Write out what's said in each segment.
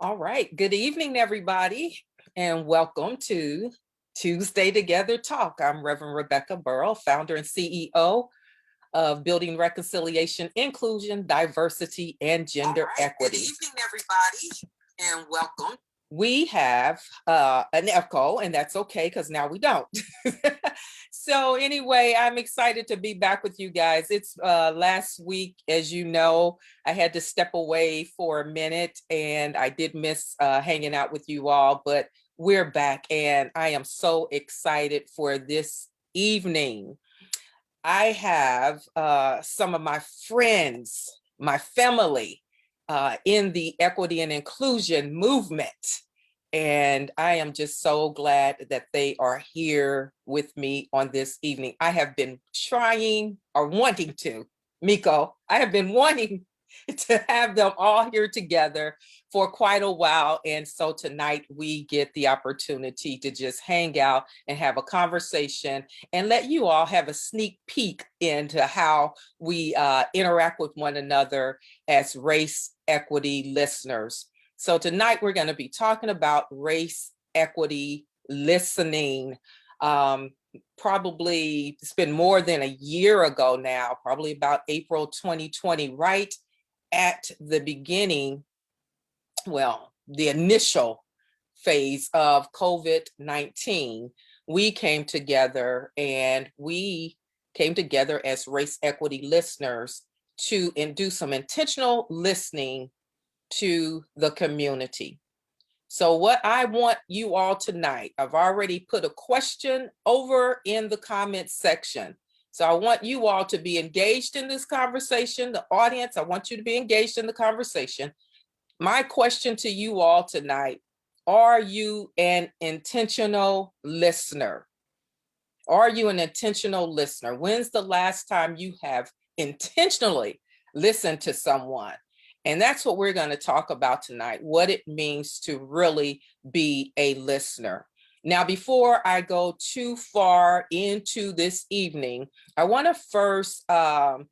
All right. Good evening, everybody, and welcome to Tuesday Together Talk. I'm Reverend Rebecca Burrow, founder and CEO of Building Reconciliation, Inclusion, Diversity, and Gender Equity. Good evening, everybody, and welcome. We have an echo, and that's okay because now we don't. So anyway, I'm excited to be back with you guys. It's last week, as you know, I had to step away for a minute and I did miss hanging out with you all, but we're back and I am so excited for this evening. I have some of my friends, my family in the equity and inclusion movement. And I am just so glad that they are here with me on this evening. I have been trying or wanting to, Miko, I have been wanting to have them all here together for quite a while. And so tonight we get the opportunity to just hang out and have a conversation and let you all have a sneak peek into how we interact with one another as race equity listeners. So tonight we're going to be talking about race equity listening. Probably it's been more than a year ago now, probably about April 2020, right at the beginning, well, the initial phase of COVID-19, we came together as race equity listeners to do some intentional listening to the community. So what I want you all tonight, I've already put a question over in the comments section. So I want you all to be engaged in this conversation. The audience, I want you to be engaged in the conversation. My question to you all tonight, are you an intentional listener? Are you an intentional listener? When's the last time you have intentionally listened to someone? And that's what we're going to talk about tonight, what it means to really be a listener. Now, before I go too far into this evening, I want to first talk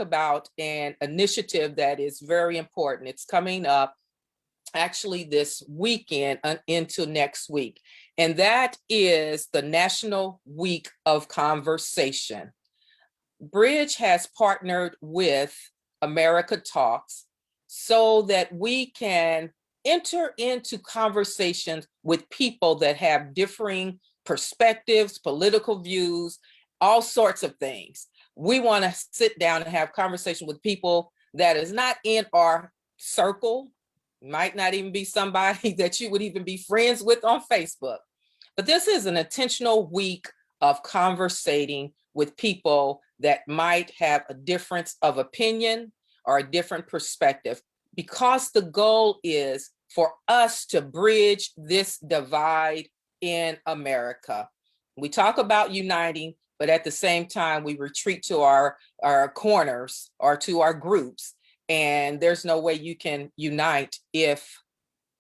about an initiative that is very important. It's coming up actually this weekend into next week, and that is the National Week of Conversation. Bridge has partnered with America Talks so that we can enter into conversations with people that have differing perspectives, political views, all sorts of things. We want to sit down and have conversation with people that is not in our circle, might not even be somebody that you would even be friends with on Facebook. But this is an intentional week of conversating with people that might have a difference of opinion or a different perspective, because the goal is for us to bridge this divide in America. We talk about uniting, but at the same time, we retreat to our corners or to our groups. And there's no way you can unite if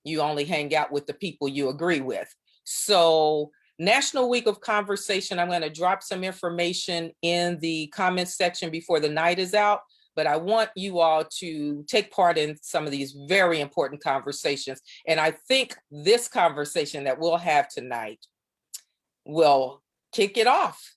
you only hang out with the people you agree with. So National Week of Conversation, I'm going to drop some information in the comments section before the night is out, but I want you all to take part in some of these very important conversations. And I think this conversation that we'll have tonight will kick it off.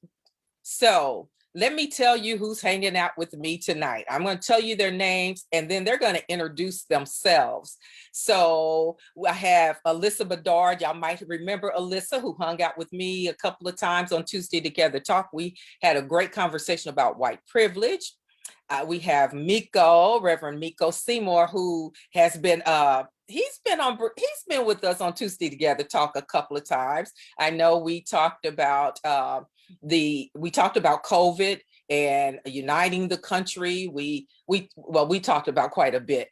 So let me tell you who's hanging out with me tonight. I'm going to tell you their names and then they're going to introduce themselves. So I have Alyssa Bedard. Y'all might remember Alyssa, who hung out with me a couple of times on Tuesday Together Talk. We had a great conversation about white privilege. We have Miko, Reverend Miko Seymour, who has been he's been with us on Tuesday Together Talk a couple of times. I know we talked about COVID and uniting the country. We talked about quite a bit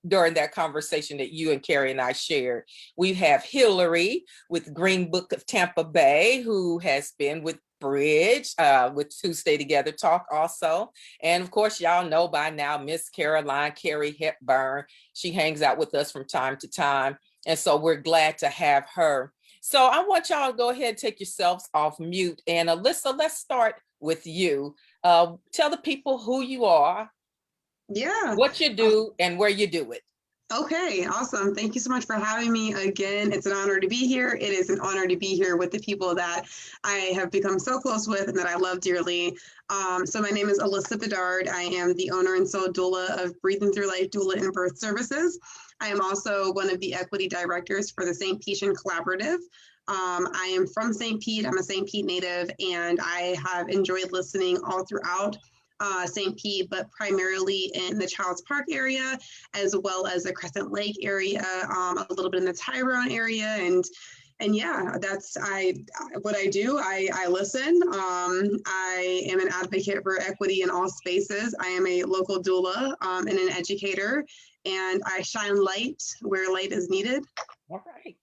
during that conversation that you and Carrie and I shared. We have Hillary with Green Book of Tampa Bay, who has been with Bridge with Tuesday Together Talk also. And of course, y'all know by now, Miss Caroline Carrie Hepburn. She hangs out with us from time to time. And so we're glad to have her. So I want y'all to go ahead and take yourselves off mute. And Alyssa, let's start with you. Tell the people who you are, Yeah. what you do, and where you do it. Okay, awesome. Thank you so much for having me again. It's an honor to be here. It is an honor to be here with the people that I have become so close with and that I love dearly. So my name is Alyssa Bedard. I am the owner and sole doula of Breathing Through Life Doula and Birth Services. I am also one of the equity directors for the St. Pietian Collaborative. I am from St. Pete. I'm a St. Pete native, and I have enjoyed listening all throughout St. Pete, but primarily in the Childs Park area, as well as the Crescent Lake area, a little bit in the Tyrone area, and yeah, that's what I do. I listen. I am an advocate for equity in all spaces. I am a local doula and an educator, and I shine light where light is needed. All right.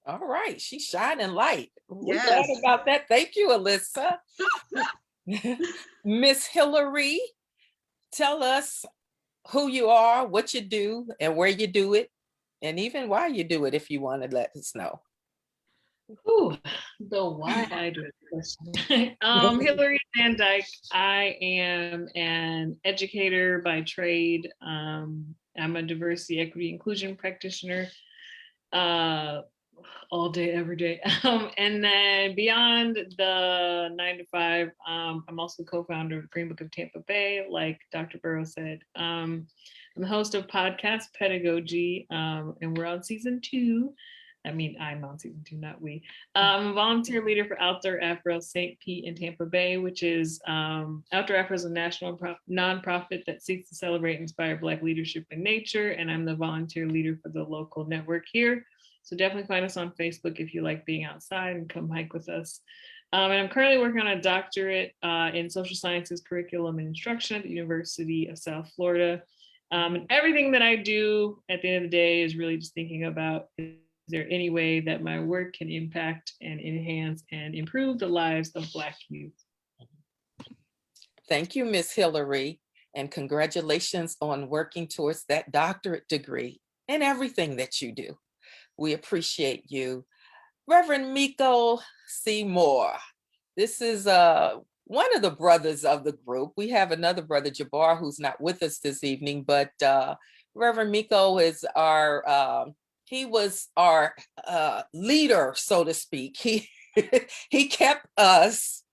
All right. She's shining light. We're glad Yes. about that. Thank you, Alyssa. Miss Hillary, tell us who you are, what you do, and where you do it, and even why you do it if you want to let us know. Ooh, the why I do it question. Hillary Van Dyke. I am an educator by trade. I'm a diversity, equity, inclusion practitioner. All day, every day. And then beyond the 9 to 5, I'm also co-founder of Green Book of Tampa Bay, like Dr. Burrows said. I'm the host of Podcast Pedagogy, and we're on season 2. I mean, I'm on season 2, not we. I'm a volunteer leader for Outdoor Afro St. Pete in Tampa Bay, which is Outdoor Afro is a national nonprofit that seeks to celebrate and inspire Black leadership in nature. And I'm the volunteer leader for the local network here. So definitely find us on Facebook if you like being outside and come hike with us. And I'm currently working on a doctorate in social sciences curriculum and instruction at the University of South Florida. And everything that I do at the end of the day is really just thinking about, is there any way that my work can impact and enhance and improve the lives of Black youth? Thank you, Miss Hillary, and congratulations on working towards that doctorate degree and everything that you do. We appreciate you. Reverend Miko Seymour. This is one of the brothers of the group. We have another brother, Jabbar, who's not with us this evening, but Reverend Miko is he was our leader, so to speak. He kept us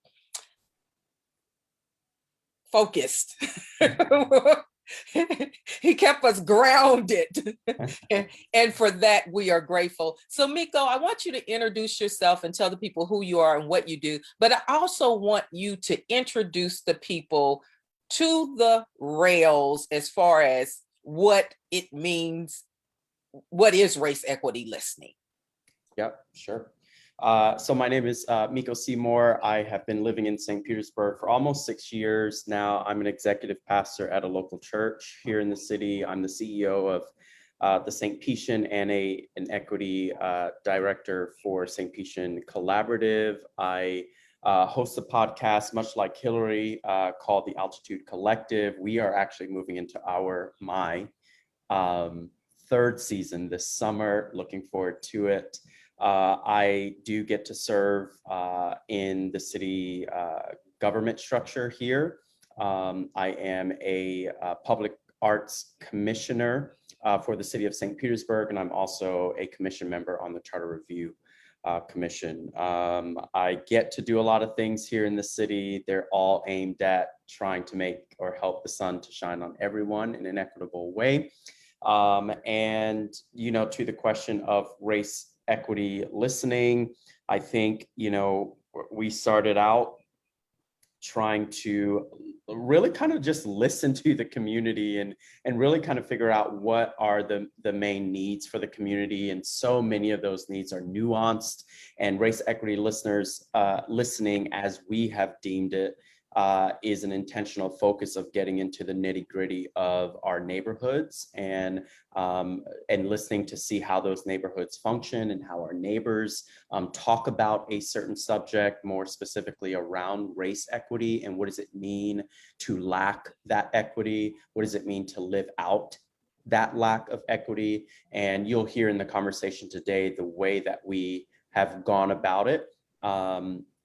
focused. He kept us grounded. And for that, we are grateful. So Miko, I want you to introduce yourself and tell the people who you are and what you do. But I also want you to introduce the people to the rails as far as what it means. What is race equity listening? Yep, sure. So my name is Miko Seymour. I have been living in St. Petersburg for almost 6 years now. I'm an executive pastor at a local church here in the city. I'm the CEO of the St. Pietian and an equity director for St. Pietian Collaborative. I host a podcast, much like Hillary, called the Altitude Collective. We are actually moving into my third season this summer. Looking forward to it. I do get to serve in the city government structure here. I am a public arts commissioner for the city of St. Petersburg, and I'm also a commission member on the Charter Review Commission. I get to do a lot of things here in the city. They're all aimed at trying to make or help the sun to shine on everyone in an equitable way. And, you know, to the question of race equity listening, I think, you know, we started out trying to really kind of just listen to the community and really kind of figure out what are the main needs for the community. And so many of those needs are nuanced, and race equity listeners listening, as we have deemed it, is an intentional focus of getting into the nitty-gritty of our neighborhoods and listening to see how those neighborhoods function and how our neighbors talk about a certain subject, more specifically around race equity, and what does it mean to lack that equity? What does it mean to live out that lack of equity? And you'll hear in the conversation today the way that we have gone about it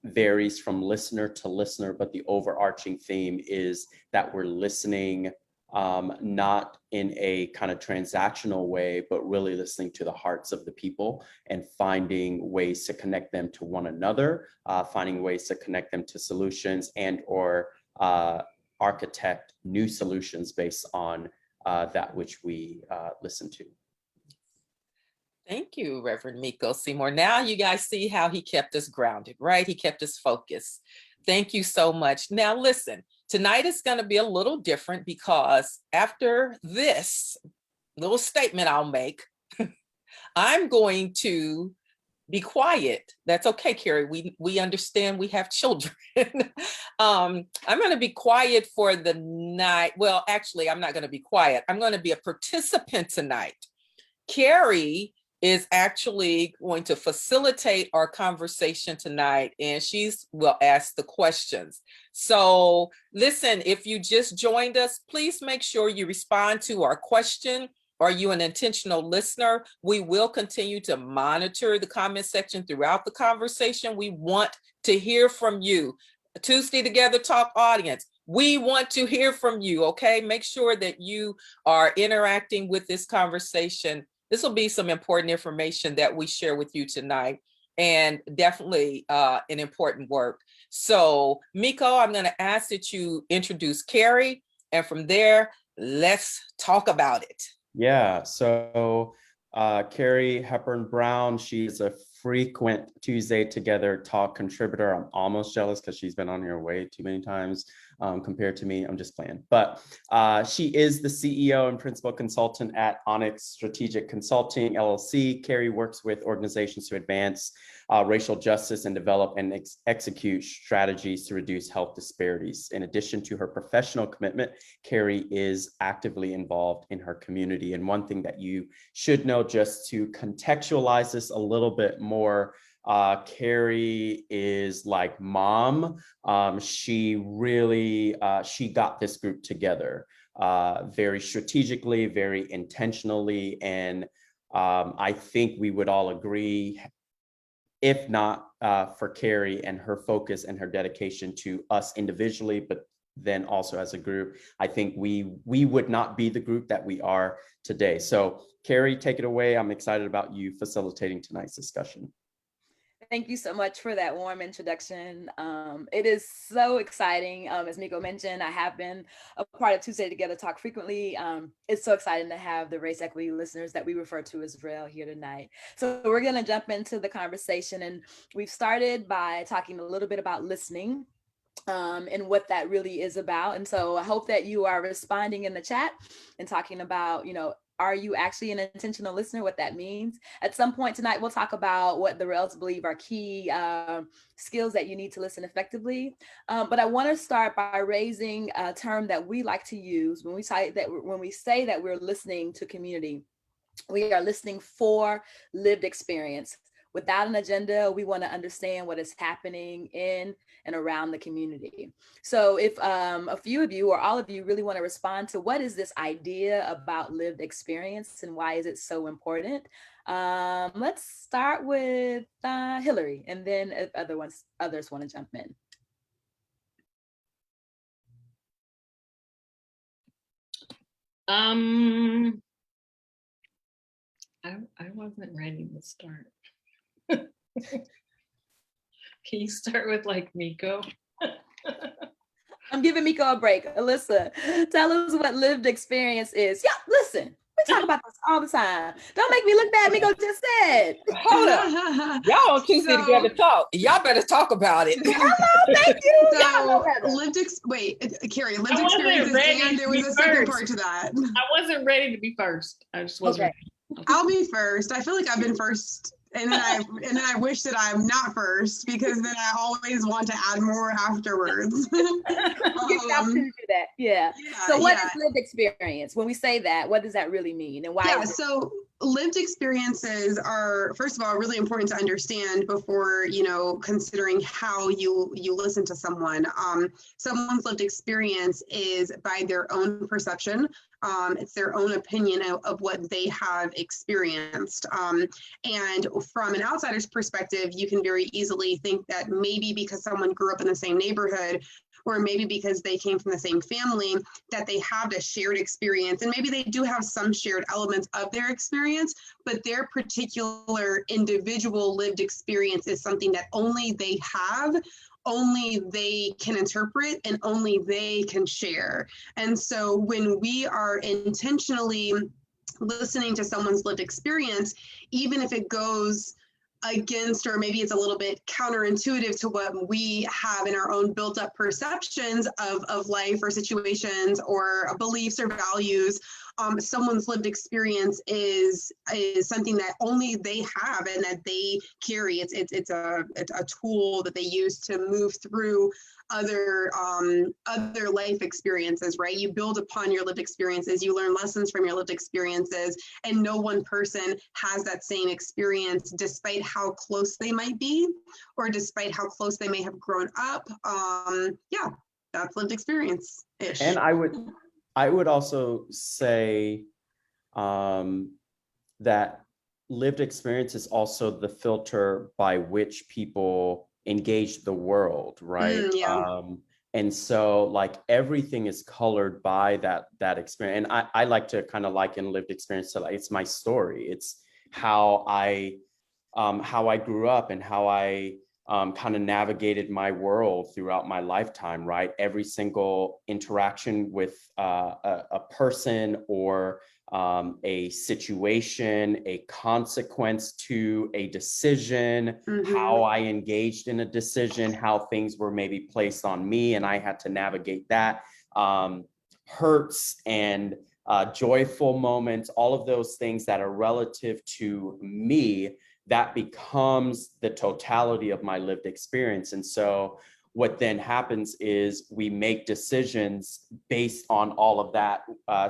varies from listener to listener, but the overarching theme is that we're listening not in a kind of transactional way, but really listening to the hearts of the people and finding ways to connect them to one another, finding ways to connect them to solutions and or architect new solutions based on that which we listen to. Thank you, Reverend Miko Seymour. Now you guys see how he kept us grounded, right? He kept us focused. Thank you so much. Now listen, tonight is going to be a little different because after this little statement I'll make, I'm going to be quiet. That's okay, Carrie. We understand we have children. I'm going to be quiet for the night. Well, actually, I'm not going to be quiet. I'm going to be a participant tonight. Carrie is actually going to facilitate our conversation tonight, and will ask the questions. So listen, if you just joined us, please make sure you respond to our question. Are you an intentional listener? We will continue to monitor the comment section throughout the conversation. We want to hear from you. Tuesday Together Talk audience, we want to hear from you, okay? Make sure that you are interacting with this conversation. This will be some important information that we share with you tonight, and definitely an important work. So Miko, I'm going to ask that you introduce Carrie, and from there, let's talk about it. Yeah, so Carrie Hepburn Brown, she's a frequent Tuesday Together Talk contributor. I'm almost jealous because she's been on here way too many times compared to me. I'm just playing. But she is the CEO and principal consultant at Onyx Strategic Consulting, LLC. Carrie works with organizations to advance racial justice and develop and execute strategies to reduce health disparities. In addition to her professional commitment, Carrie is actively involved in her community. And one thing that you should know, just to contextualize this a little bit more, Carrie is like mom. She really, she got this group together very strategically, very intentionally. And I think we would all agree, if not for Carrie and her focus and her dedication to us individually, but then also as a group, I think we would not be the group that we are today. So Carrie, take it away. I'm excited about you facilitating tonight's discussion. Thank you so much for that warm introduction. It is so exciting. As Miko mentioned, I have been a part of Tuesday Together Talk frequently. It's so exciting to have the race equity listeners that we refer to as RAIL here tonight. So we're going to jump into the conversation, and we've started by talking a little bit about listening and what that really is about. And so I hope that you are responding in the chat and talking about, are you actually an intentional listener, what that means? At some point tonight, we'll talk about what the Rails believe are key skills that you need to listen effectively. But I want to start by raising a term that we like to use when we say that we're listening to community. We are listening for lived experience. Without an agenda, we want to understand what is happening in and around the community. So if a few of you or all of you really want to respond to what is this idea about lived experience and why is it so important? Let's start with Hillary, and then if others want to jump in. I wasn't ready to start. Can you start with like Miko? I'm giving Miko a break. Alyssa, tell us what lived experience is. Yeah, listen, we talk about this all the time. Don't make me look bad. Miko just said. Hold up. Y'all on Tuesday Together Talk. Y'all better talk about it. Hello, thank you. So Carrie, lived experiences, and there was a second part to that. I wasn't ready to be first. I just wasn't. Okay. I'll be first. I feel like I've been first. And then I wish that I'm not first, because then I always want to add more afterwards. You have to do that. Yeah. So what is lived experience? When we say that, what does that really mean, and why? Yeah, so lived experiences are, first of all, really important to understand before, considering how you listen to someone. Someone's lived experience is by their own perception It's their own opinion of what they have experienced. And from an outsider's perspective, you can very easily think that maybe because someone grew up in the same neighborhood, or maybe because they came from the same family, that they have a shared experience. And maybe they do have some shared elements of their experience, but their particular individual lived experience is something that only they have, only they can interpret, and only they can share. And so when we are intentionally listening to someone's lived experience, even if it goes against, or maybe it's a little bit counterintuitive to what we have in our own built up perceptions of life or situations or beliefs or values, someone's lived experience is something that only they have and that they carry. It's a tool that they use to move through other life experiences, right? You build upon your lived experiences, you learn lessons from your lived experiences, and no one person has that same experience despite how close they might be, or despite how close they may have grown up. Yeah, that's lived experience ish. And I would also say that lived experience is also the filter by which people engage the world, right? Yeah. And so like everything is colored by that experience. And I like to kind of liken lived experience to like, it's my story. It's how I grew up and how I kind of navigated my world throughout my lifetime, right? Every single interaction with a person or a situation, a consequence to a decision, how I engaged in a decision, how things were maybe placed on me and I had to navigate that, hurts and joyful moments, all of those things that are relative to me, that becomes the totality of my lived experience. And so what then happens is we make decisions based on all of that.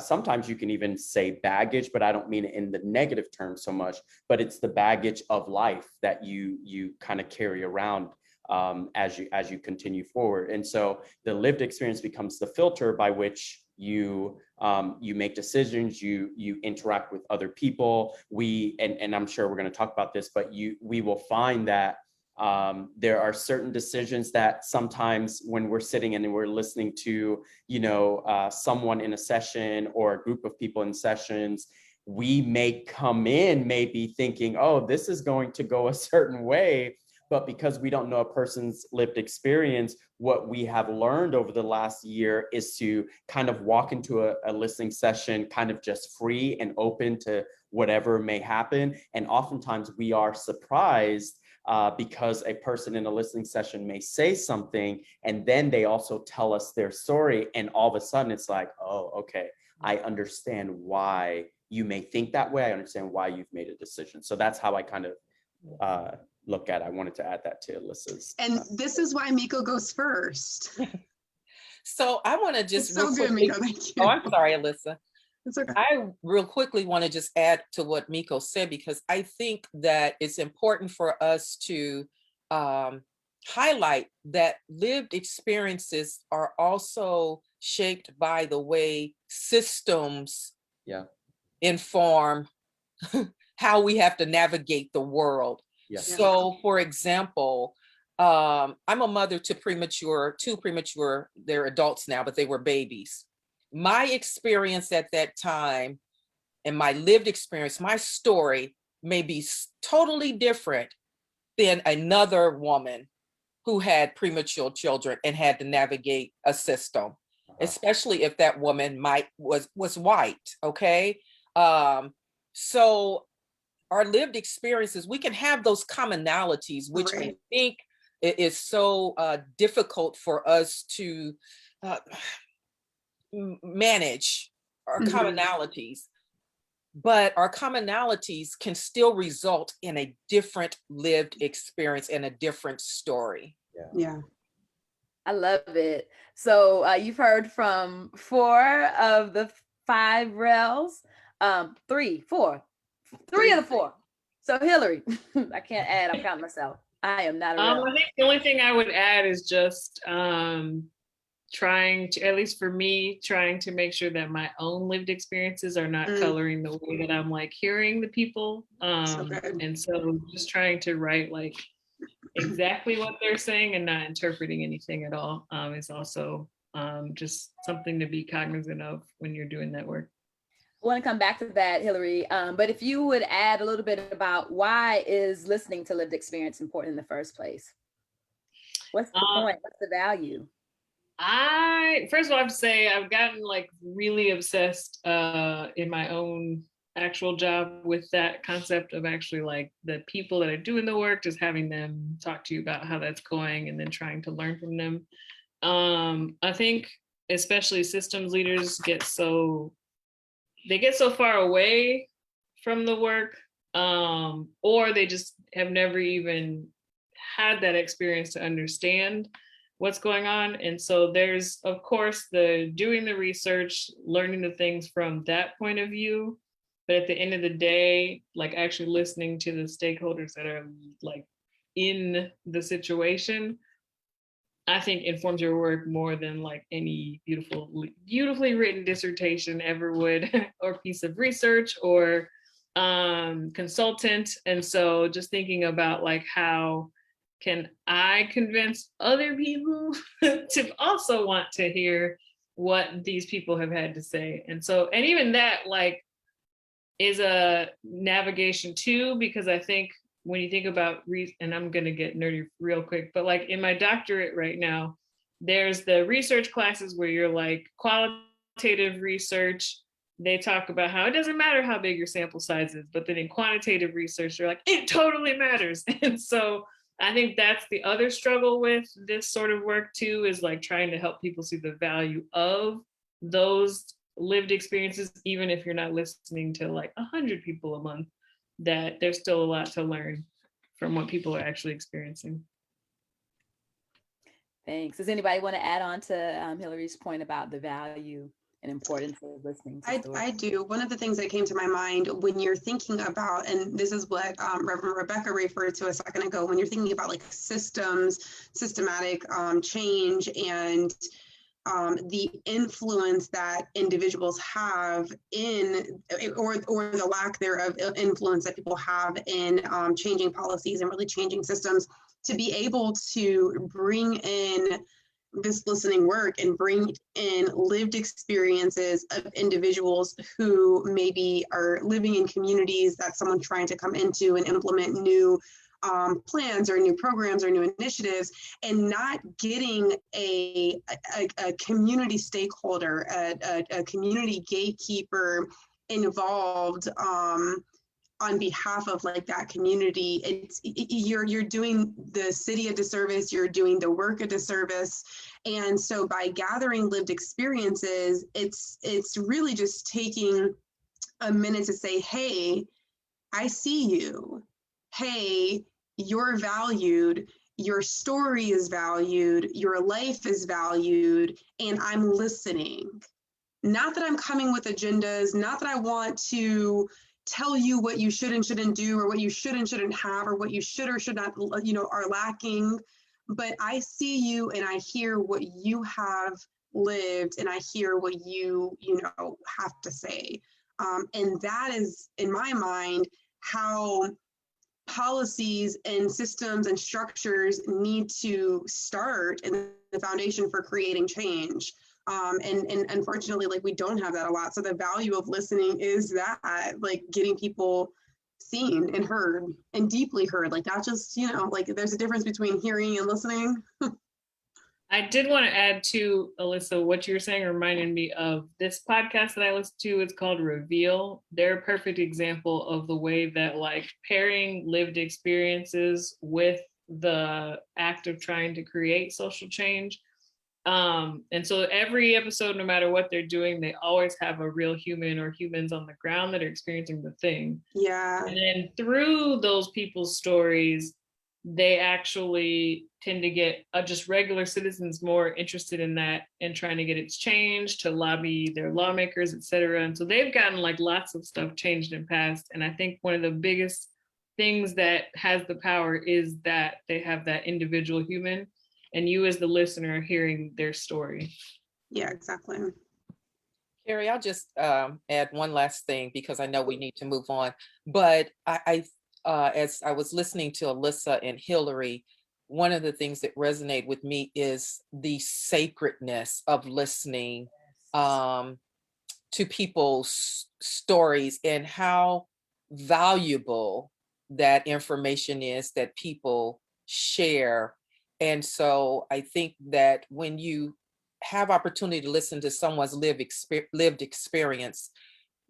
Sometimes you can even say baggage, but I don't mean it in the negative term so much, but it's the baggage of life that you kind of carry around as you continue forward. And so the lived experience becomes the filter by which you make decisions, you interact with other people. And I'm sure we're going to talk about this, but we will find that there are certain decisions that sometimes when we're sitting and we're listening to, someone in a session or a group of people in sessions, we may come in maybe thinking, oh, this is going to go a certain way. But because we don't know a person's lived experience, what we have learned over the last year is to kind of walk into a listening session kind of just free and open to whatever may happen. And oftentimes we are surprised because a person in a listening session may say something and then they also tell us their story. And all of a sudden it's like, oh, okay, I understand why you may think that way. I understand why you've made a decision. So that's how I kind of look at it. I wanted to add that to Alyssa's. And this is why Miko goes first. So I want to just It's so good, quickly, Miko. Thank you. oh, I'm sorry, Alyssa. It's okay. I real quickly want to just add to what Miko said, because I think that it's important for us to highlight that lived experiences are also shaped by the way systems inform how we have to navigate the world. Yes. So, for example, I'm a mother to two premature, they're adults now, but they were babies. My experience at that time and my lived experience, my story may be totally different than another woman who had premature children and had to navigate a system, especially if that woman was white, okay? So our lived experiences, we can have those commonalities, which I think is so difficult for us to manage our commonalities, but our commonalities can still result in a different lived experience and a different story. Yeah. I love it. So you've heard from 4 of the 5 rails, 3 of the 4. So Hillary, I can't add, I'm counting myself. I am not a rail. I think the only thing I would add is just trying to, at least for me, trying to make sure that my own lived experiences are not coloring the way that I'm like hearing the people. good. And so just trying to write like exactly what they're saying and not interpreting anything at all is also just something to be cognizant of when you're doing that work. I want to come back to that, Hillary. But if you would add a little bit about why is listening to lived experience important in the first place? What's the point? What's the value? First of all, I have to say I've gotten like really obsessed in my own actual job with that concept of actually like the people that are doing the work, just having them talk to you about how that's going and then trying to learn from them. I think especially systems leaders get so far away from the work, or they just have never even had that experience to understand what's going on. And so there's, of course, the doing the research, learning the things from that point of view. But at the end of the day, like actually listening to the stakeholders that are like in the situation, I think informs your work more than like any beautifully written dissertation ever would, or piece of research or consultant. And so just thinking about like how can I convince other people to also want to hear what these people have had to say. And so, and even that like is a navigation too, because I think when you think about, and I'm going to get nerdy real quick, but like in my doctorate right now, there's the research classes where you're like qualitative research. They talk about how it doesn't matter how big your sample size is, but then in quantitative research, they're like, it totally matters. And so I think that's the other struggle with this sort of work too, is like trying to help people see the value of those lived experiences, even if you're not listening to like 100 people a month, that there's still a lot to learn from what people are actually experiencing. Thanks. Does anybody want to add on to Hillary's point about the value and importance of listening to stories? I do. One of the things that came to my mind when you're thinking about, and this is what Reverend Rebecca referred to a second ago, when you're thinking about like systematic change and the influence that individuals have in, or the lack thereof influence that people have in changing policies and really changing systems, to be able to bring in this listening work and bring in lived experiences of individuals who maybe are living in communities that someone's trying to come into and implement new plans or new programs or new initiatives, and not getting a community stakeholder, a community gatekeeper involved on behalf of like that community. You're doing the city a disservice, you're doing the work a disservice. And so by gathering lived experiences, it's really just taking a minute to say, hey, I see you. Hey, you're valued, your story is valued, your life is valued, and I'm listening. Not that I'm coming with agendas, not that I want to tell you what you should and shouldn't do, or what you should and shouldn't have, or what you should or should not, are lacking. But I see you and I hear what you have lived, and I hear what you have to say. And that is, in my mind, how policies and systems and structures need to start in the foundation for creating change. And unfortunately, like, we don't have that a lot. So the value of listening is that, like, getting people seen and heard and deeply heard, like, not just, like, there's a difference between hearing and listening. I did want to add to, Alyssa, what you were saying reminded me of this podcast that I listen to. It's called Reveal. They're a perfect example of the way that, like, pairing lived experiences with the act of trying to create social change. And so every episode, no matter what they're doing, they always have a real human or humans on the ground that are experiencing the thing. Yeah. And then through those people's stories, they actually tend to get just regular citizens more interested in that and trying to get it changed, to lobby their lawmakers, et cetera. And so they've gotten, like, lots of stuff changed and passed. And I think one of the biggest things that has the power is that they have that individual human and you as the listener hearing their story. Yeah, exactly. Carrie, I'll just add one last thing because I know we need to move on. But as I was listening to Alyssa and Hillary, one of the things that resonate with me is the sacredness of listening to people's stories and how valuable that information is that people share. And so I think that when you have opportunity to listen to someone's lived experience,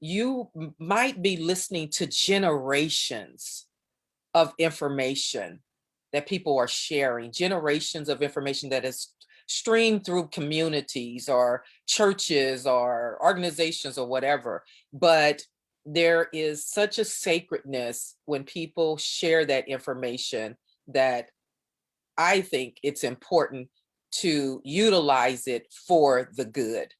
you might be listening to generations of information that people are sharing, generations of information that is streamed through communities or churches or organizations or whatever. But there is such a sacredness when people share that information that I think it's important to utilize it for the good.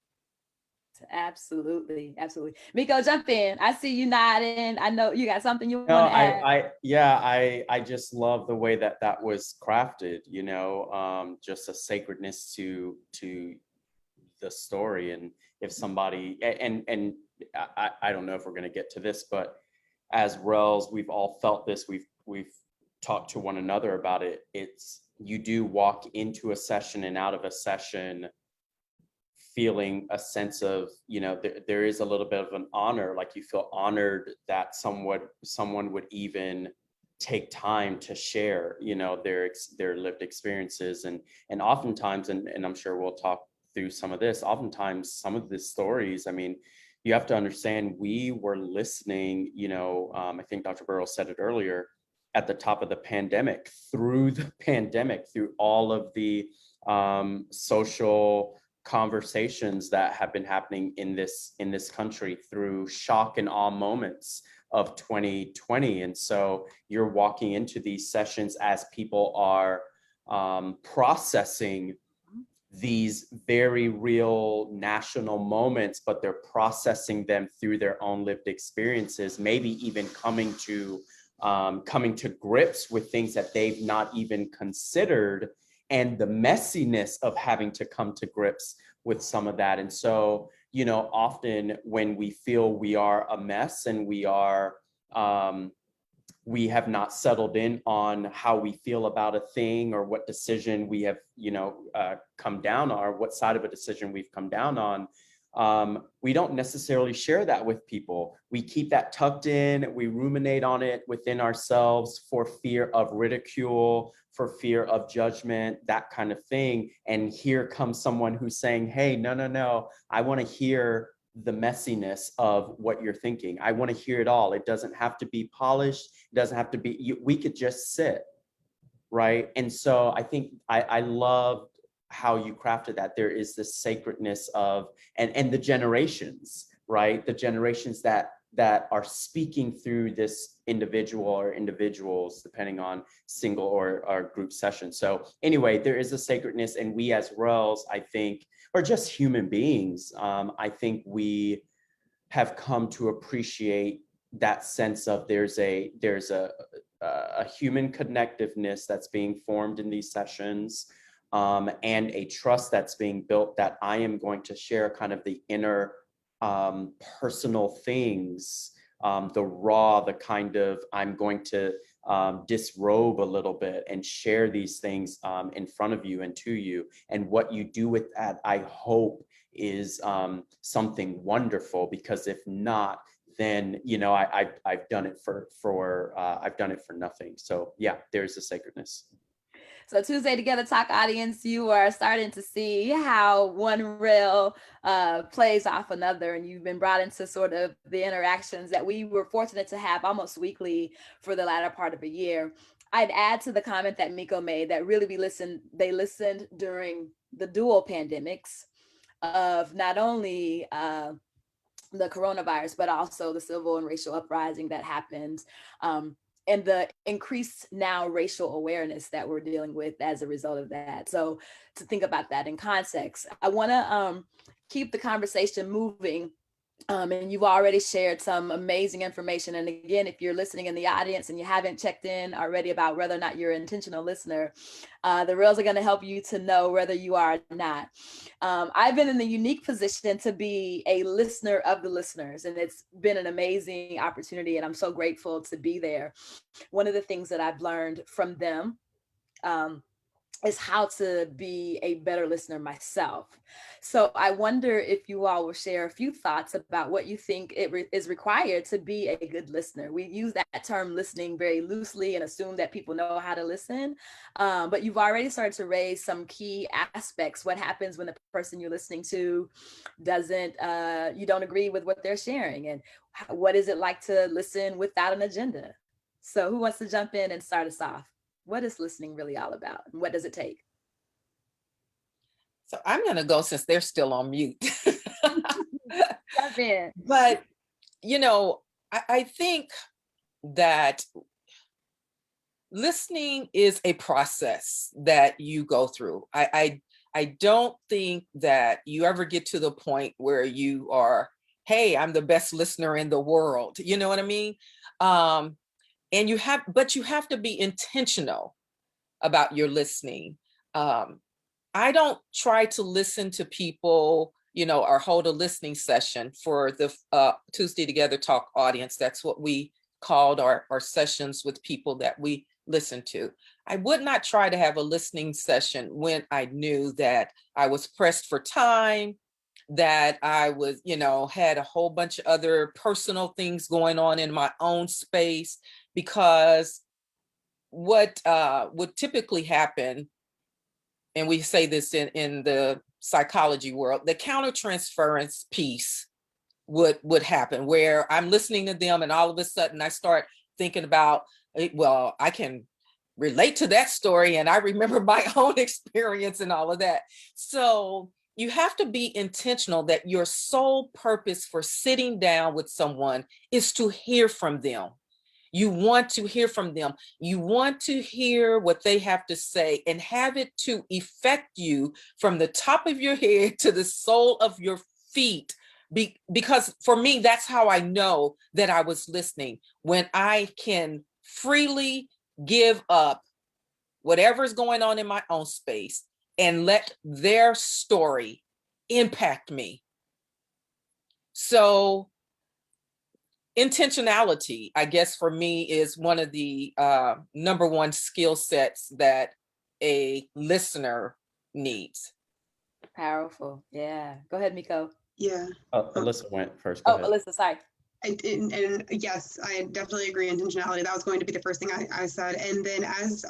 Absolutely, absolutely. Miko, jump in. I see you nodding. I know you got something you want to No, add. I just love the way that that was crafted, you know, just a sacredness to the story. And if somebody, and I don't know if we're going to get to this, but as Rels, we've all felt this. We've talked to one another about it. It's, you do walk into a session and out of a session feeling a sense of, you know, there is a little bit of an honor, like you feel honored that someone would even take time to share, you know, their lived experiences. And oftentimes, and I'm sure we'll talk through some of this, oftentimes some of the stories, I mean, you have to understand, we were listening, you know, I think Dr. Burrows said it earlier, at the top of the pandemic, through all of the social conversations that have been happening in this country, through shock and awe moments of 2020. And so you're walking into these sessions as people are processing these very real national moments, but they're processing them through their own lived experiences, maybe even coming to grips with things that they've not even considered, and the messiness of having to come to grips with some of that. And so, you know, often when we feel we are a mess and we have not settled in on how we feel about a thing, or what decision we have, you know, come down on, or what side of a decision we've come down on, we don't necessarily share that with people. We keep that tucked in, we ruminate on it within ourselves for fear of ridicule, for fear of judgment, that kind of thing. And here comes someone who's saying, hey, no, I want to hear the messiness of what you're thinking. I want to hear it all. It doesn't have to be polished. It doesn't have to be, we could just sit, right? And so I think I love how you crafted that. There is this sacredness of, and the generations, right? The generations that are speaking through this individual or individuals, depending on single or group session. So anyway, there is a sacredness, and we as Rels, I think, or just human beings, I think we have come to appreciate that sense of there's a human connectiveness that's being formed in these sessions, and a trust that's being built, that I am going to share kind of the inner personal things, the raw, the kind of, I'm going to disrobe a little bit and share these things in front of you and to you. And what you do with that, I hope, is something wonderful, because if not, then, you know, I've done it I've done it for nothing. So yeah, there's a sacredness. So Tuesday Together Talk audience, you are starting to see how one reel plays off another, and you've been brought into sort of the interactions that we were fortunate to have almost weekly for the latter part of a year. I'd add to the comment that Miko made that really they listened during the dual pandemics of not only the coronavirus, but also the civil and racial uprising that happened, and the increased now racial awareness that we're dealing with as a result of that. So to think about that in context, I want to keep the conversation moving And you've already shared some amazing information. And again, if you're listening in the audience and you haven't checked in already about whether or not you're an intentional listener, the reels are going to help you to know whether you are or not. I've been in the unique position to be a listener of the listeners, and it's been an amazing opportunity. And I'm so grateful to be there. One of the things that I've learned from them is how to be a better listener myself. So I wonder if you all will share a few thoughts about what you think is required to be a good listener. We use that term listening very loosely and assume that people know how to listen, but you've already started to raise some key aspects. What happens when the person you're listening to you don't agree with what they're sharing, and what is it like to listen without an agenda? So who wants to jump in and start us off? What is listening really all about, and what does it take? So I'm going to go since they're still on mute. Jump in. But, I think that listening is a process that you go through. I don't think that you ever get to the point where you are, hey, I'm the best listener in the world. You know what I mean? And you have to be intentional about your listening. I don't try to listen to people, or hold a listening session for the Tuesday Together Talk audience. That's what we called our sessions with people that we listen to. I would not try to have a listening session when I knew that I was pressed for time, that I was, had a whole bunch of other personal things going on in my own space, because what would typically happen, and we say this in the psychology world, the countertransference piece would happen, where I'm listening to them and all of a sudden I start thinking about, well, I can relate to that story and I remember my own experience and all of that. So you have to be intentional that your sole purpose for sitting down with someone is to hear from them. You want to hear from them. You want to hear what they have to say and have it to affect you from the top of your head to the sole of your feet. Because for me, that's how I know that I was listening, when I can freely give up whatever's going on in my own space and let their story impact me. So intentionality, I guess, for me is one of the number one skill sets that a listener needs. Powerful. Yeah. Go ahead, Miko. Yeah. Alyssa went first. Go ahead. Alyssa, sorry. And yes, I definitely agree. Intentionality. That was going to be the first thing I said. And then as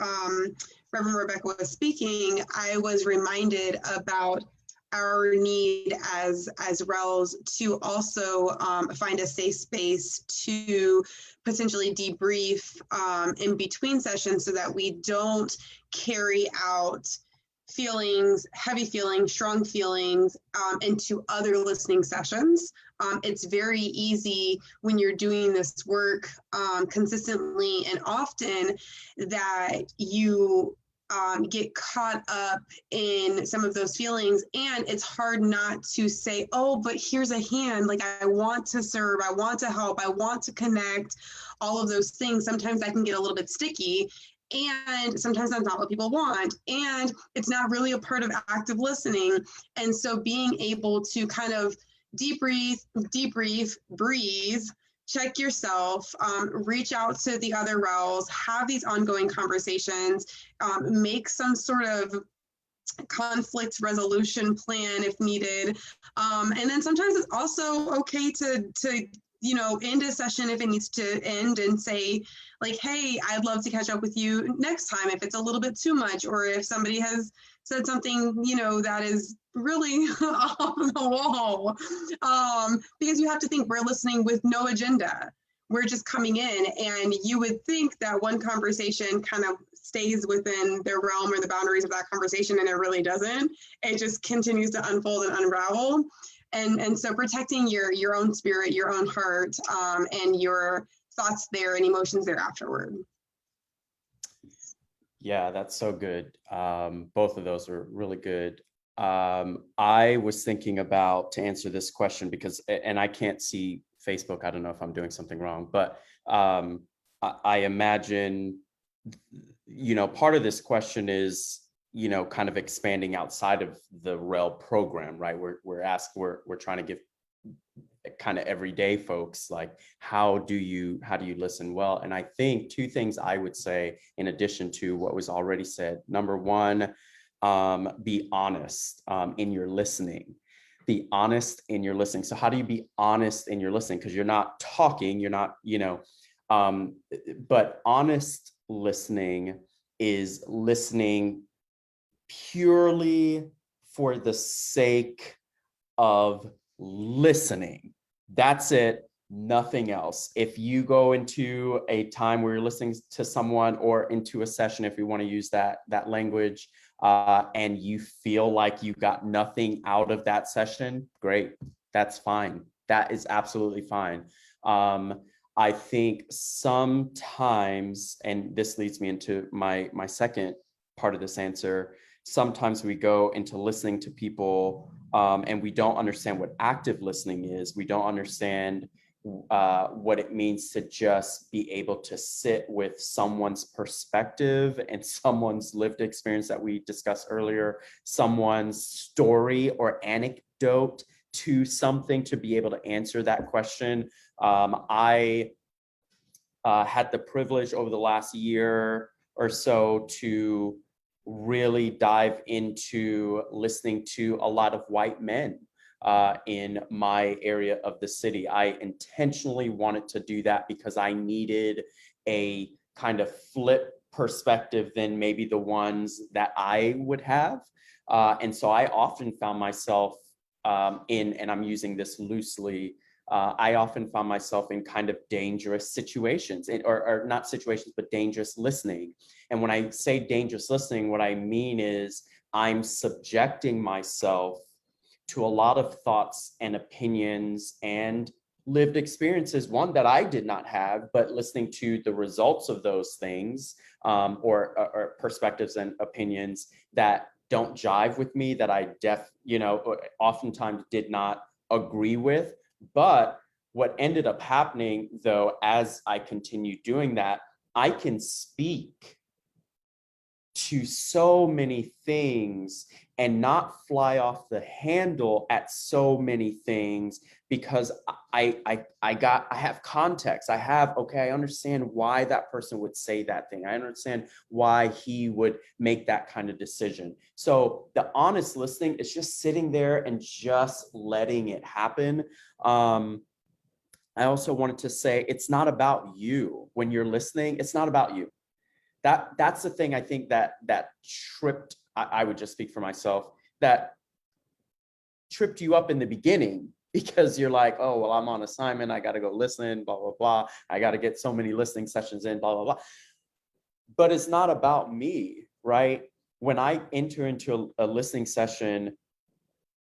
Reverend Rebecca was speaking, I was reminded about our need as RELs to also find a safe space to potentially debrief in between sessions, so that we don't carry out feelings, heavy feelings, strong feelings into other listening sessions. It's very easy when you're doing this work consistently and often that you get caught up in some of those feelings, and it's hard not to say, oh, but here's a hand, like I want to serve, I want to help, I want to connect, all of those things. Sometimes that can get a little bit sticky, and sometimes that's not what people want, and it's not really a part of active listening. And so being able to kind of debrief, breathe, check yourself, reach out to the other RELs, have these ongoing conversations, make some sort of conflict resolution plan if needed. And then sometimes it's also okay to end a session if it needs to end and say, like, hey, I'd love to catch up with you next time if it's a little bit too much, or if somebody has said something, that is really off the wall. Because you have to think, we're listening with no agenda. We're just coming in, and you would think that one conversation kind of stays within their realm or the boundaries of that conversation, and it really doesn't. It just continues to unfold and unravel. And so protecting your own spirit, your own heart, and your thoughts there and emotions there afterward. Yeah, that's so good. Both of those are really good. I was thinking about, to answer this question, because, and I can't see Facebook, I don't know if I'm doing something wrong, but I imagine, part of this question is, kind of expanding outside of the REL program, right? We're trying to give kind of everyday folks, like, how do you listen well? And I think two things I would say, in addition to what was already said. Number one, be honest in your listening. Be honest in your listening. So how do you be honest in your listening? Because you're not talking, you're not, but honest listening is listening purely for the sake of listening. That's it, nothing else. If you go into a time where you're listening to someone, or into a session, if you want to use that language, and you feel like you got nothing out of that session, great, that's fine. That is absolutely fine. I think sometimes, and this leads me into my second part of this answer, sometimes we go into listening to people and we don't understand what active listening is. We don't understand what it means to just be able to sit with someone's perspective and someone's lived experience that we discussed earlier, someone's story or anecdote to something, to be able to answer that question. I had the privilege over the last year or so to really dive into listening to a lot of white men in my area of the city. I intentionally wanted to do that because I needed a kind of flip perspective than maybe the ones that I would have. And so I often found myself and I'm using this loosely, I often found myself in kind of dangerous situations, or not situations, but dangerous listening. And when I say dangerous listening, what I mean is I'm subjecting myself to a lot of thoughts and opinions and lived experiences, one that I did not have, but listening to the results of those things, or perspectives and opinions that don't jive with me, that I oftentimes did not agree with. But what ended up happening, though, as I continued doing that, I can speak to so many things and not fly off the handle at so many things, because I have context. I understand why that person would say that thing. I understand why he would make that kind of decision. So the honest listening is just sitting there and just letting it happen. I also wanted to say, it's not about you. When you're listening, it's not about you. That's the thing I think that tripped, I would just speak for myself, that tripped you up in the beginning, because you're like, oh, well, I'm on assignment, I got to go listen, blah, blah, blah. I got to get so many listening sessions in, blah, blah, blah. But it's not about me, right? When I enter into a listening session,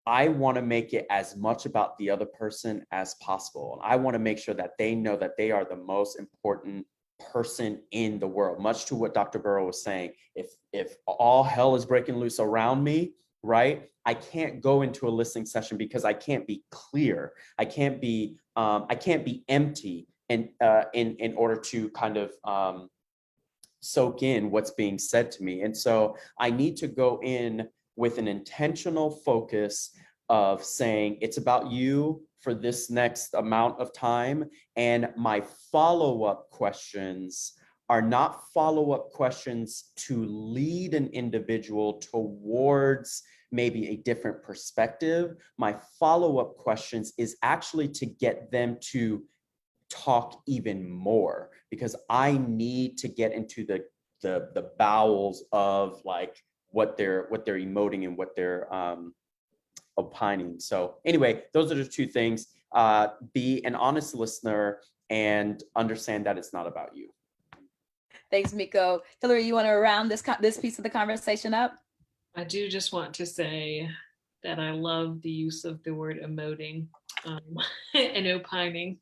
I want to make it as much about the other person as possible. I want to make sure that they know that they are the most important person in the world. Much to what Dr. Burrow was saying, if all hell is breaking loose around me, right, I can't go into a listening session because I can't be clear. I can't be empty, and in order to kind of soak in what's being said to me. And so I need to go in with an intentional focus of saying, it's about you for this next amount of time. And my follow-up questions are not follow-up questions to lead an individual towards maybe a different perspective. My follow-up questions is actually to get them to talk even more, because I need to get into the bowels of like what they're emoting and what they're opining. So anyway, those are the two things. Be an honest listener and understand that it's not about you. Thanks, Miko. Hillary, you want to round this piece of the conversation up? I do just want to say that I love the use of the word emoting and opining.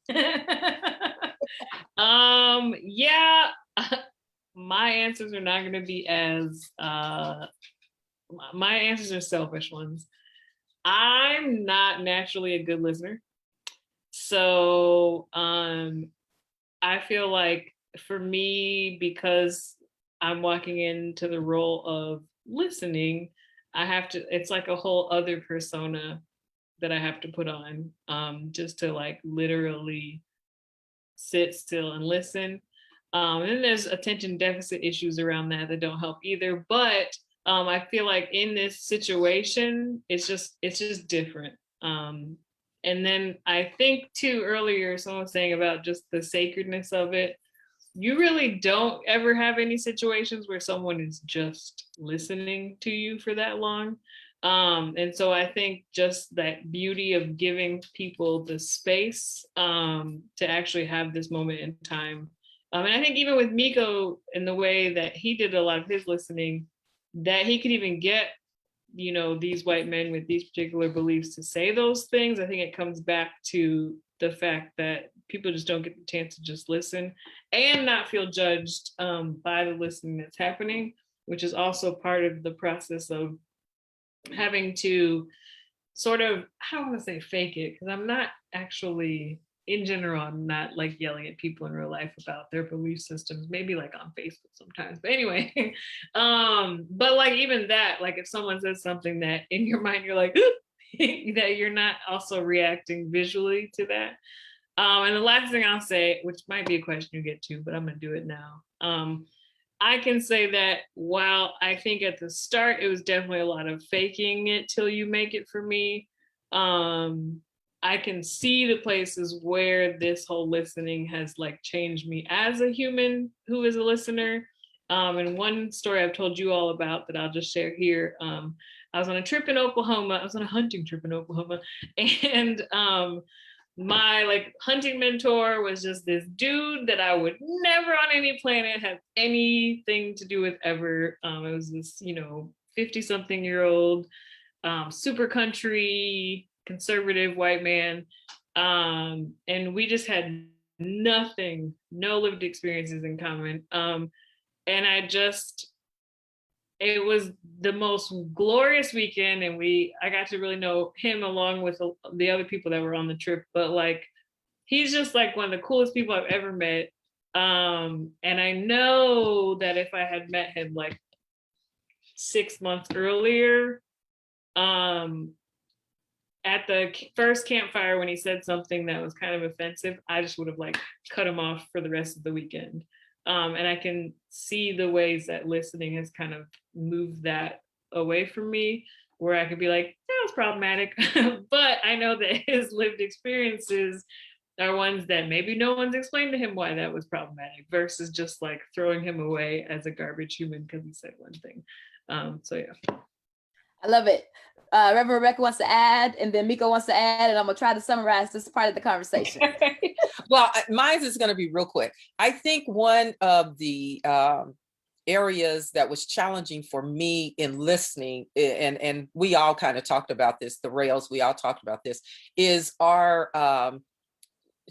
Yeah, my answers are not going to be as my answers are selfish ones. I'm not naturally a good listener. So I feel like for me, because I'm walking into the role of listening, I have to, it's like a whole other persona that I have to put on just to like literally sit still and listen. And then there's attention deficit issues around that that don't help either. But I feel like in this situation, it's just different. And then I think too earlier, someone was saying about just the sacredness of it. You really don't ever have any situations where someone is just listening to you for that long. And so I think just that beauty of giving people the space to actually have this moment in time. And I think even with Miko, in the way that he did a lot of his listening, that he could even get, you know, these white men with these particular beliefs to say those things. I think it comes back to the fact that people just don't get the chance to just listen and not feel judged by the listening that's happening, which is also part of the process of having to sort of, I don't want to say fake it, because I'm not actually, in general, I'm not like yelling at people in real life about their belief systems, maybe like on Facebook sometimes. But anyway, but like even that, like if someone says something that in your mind you're like, that you're not also reacting visually to that. And the last thing I'll say, which might be a question you get to, but I'm gonna do it now. I can say that while I think at the start it was definitely a lot of faking it till you make it for me, I can see the places where this whole listening has like changed me as a human who is a listener. And one story I've told you all about that I'll just share here. I was on a trip in Oklahoma. I was on a hunting trip in Oklahoma, and my like hunting mentor was just this dude that I would never on any planet have anything to do with ever. It was this, you know, 50-something-year-old, super country, conservative white man. And we just had nothing, no lived experiences in common. And it was the most glorious weekend, and I got to really know him along with the other people that were on the trip. But like, he's just like one of the coolest people I've ever met. And I know that if I had met him like 6 months earlier, at the first campfire when he said something that was kind of offensive, I just would have like cut him off for the rest of the weekend. And I can see the ways that listening has kind of moved that away from me, where I could be like, that was problematic. But I know that his lived experiences are ones that maybe no one's explained to him why that was problematic, versus just like throwing him away as a garbage human because he said one thing. So yeah. I love it. Reverend Rebecca wants to add, and then Miko wants to add, and I'm gonna try to summarize this part of the conversation. Well, mine is going to be real quick. I think one of the areas that was challenging for me in listening, and we all kind of talked about this, the rails, we all talked about this, is our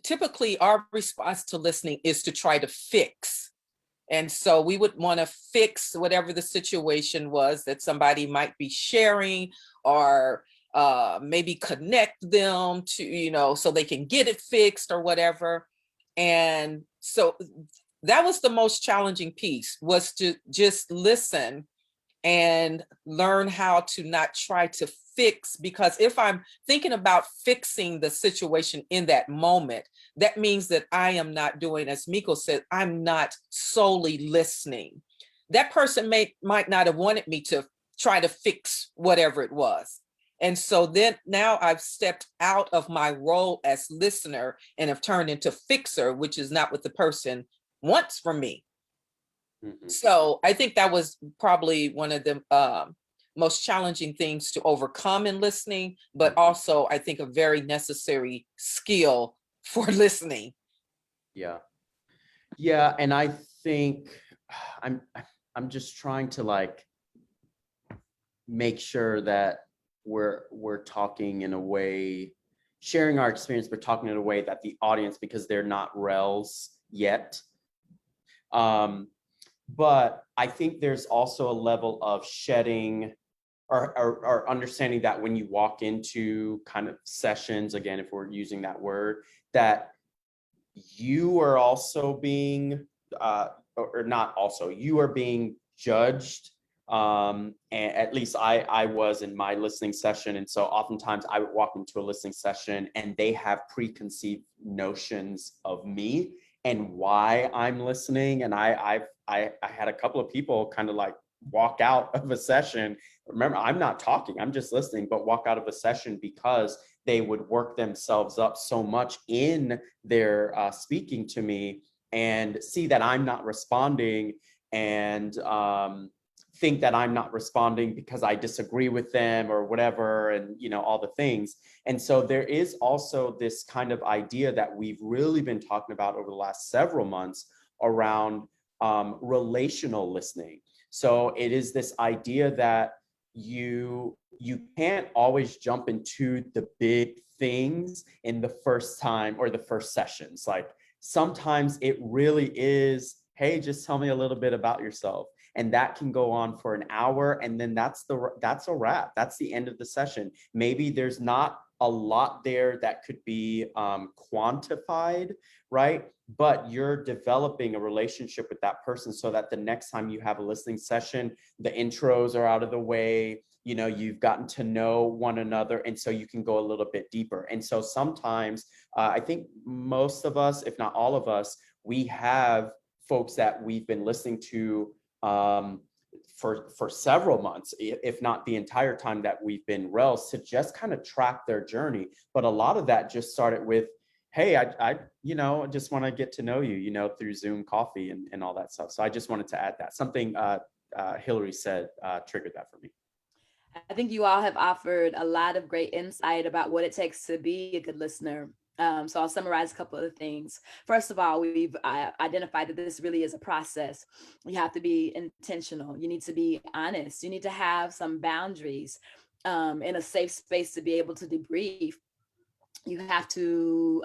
typically our response to listening is to try to fix. And so we would want to fix whatever the situation was that somebody might be sharing, or maybe connect them to, you know, so they can get it fixed or whatever. And so that was the most challenging piece, was to just listen and learn how to not try to fix, because if I'm thinking about fixing the situation in that moment, that means that I am not doing, as Miko said, I'm not solely listening. That person might not have wanted me to try to fix whatever it was. And so then now I've stepped out of my role as listener and have turned into fixer, which is not what the person wants from me. Mm-hmm. So I think that was probably one of the most challenging things to overcome in listening, but also I think a very necessary skill for listening. Yeah. Yeah. And I think I'm just trying to like make sure that we're talking in a way, sharing our experience, but talking in a way that the audience, because they're not rels yet. But I think there's also a level of shedding or understanding that when you walk into kind of sessions, again, if we're using that word, that you are also being, or not also, you are being judged. And at least I was in my listening session. And so oftentimes I would walk into a listening session and they have preconceived notions of me and why I'm listening. And I had a couple of people kind of like walk out of a session. Remember, I'm not talking, I'm just listening, but walk out of a session because they would work themselves up so much in their speaking to me and see that I'm not responding and think that I'm not responding because I disagree with them or whatever, and all the things. And so there is also this kind of idea that we've really been talking about over the last several months around relational listening. So it is this idea that you can't always jump into the big things in the first time or the first sessions. Like sometimes it really is, hey, just tell me a little bit about yourself. And that can go on for an hour. And then that's a wrap. That's the end of the session. Maybe there's not a lot there that could be quantified, right? But you're developing a relationship with that person so that the next time you have a listening session, the intros are out of the way, you've gotten to know one another. And so you can go a little bit deeper. And so sometimes I think most of us, if not all of us, we have folks that we've been listening to for several months, if not the entire time that we've been Rels, to just kind of track their journey. But a lot of that just started with, hey, I just want to get to know you, through Zoom coffee and all that stuff. So I just wanted to add that. Something Hillary said triggered that for me. I think you all have offered a lot of great insight about what it takes to be a good listener. So I'll summarize a couple of the things. First of all, we've identified that this really is a process. You have to be intentional. You need to be honest. You need to have some boundaries in a safe space to be able to debrief. You have to,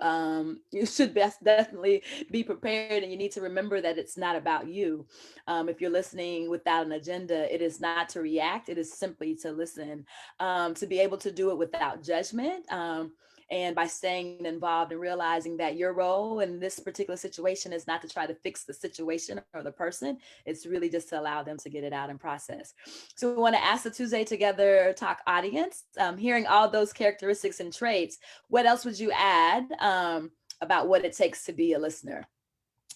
you should definitely be prepared, and you need to remember that it's not about you. If you're listening without an agenda, it is not to react, it is simply to listen, to be able to do it without judgment. And by staying involved and realizing that your role in this particular situation is not to try to fix the situation or the person, it's really just to allow them to get it out and process. So we want to ask the Tuesday Together Talk audience, hearing all those characteristics and traits, what else would you add about what it takes to be a listener?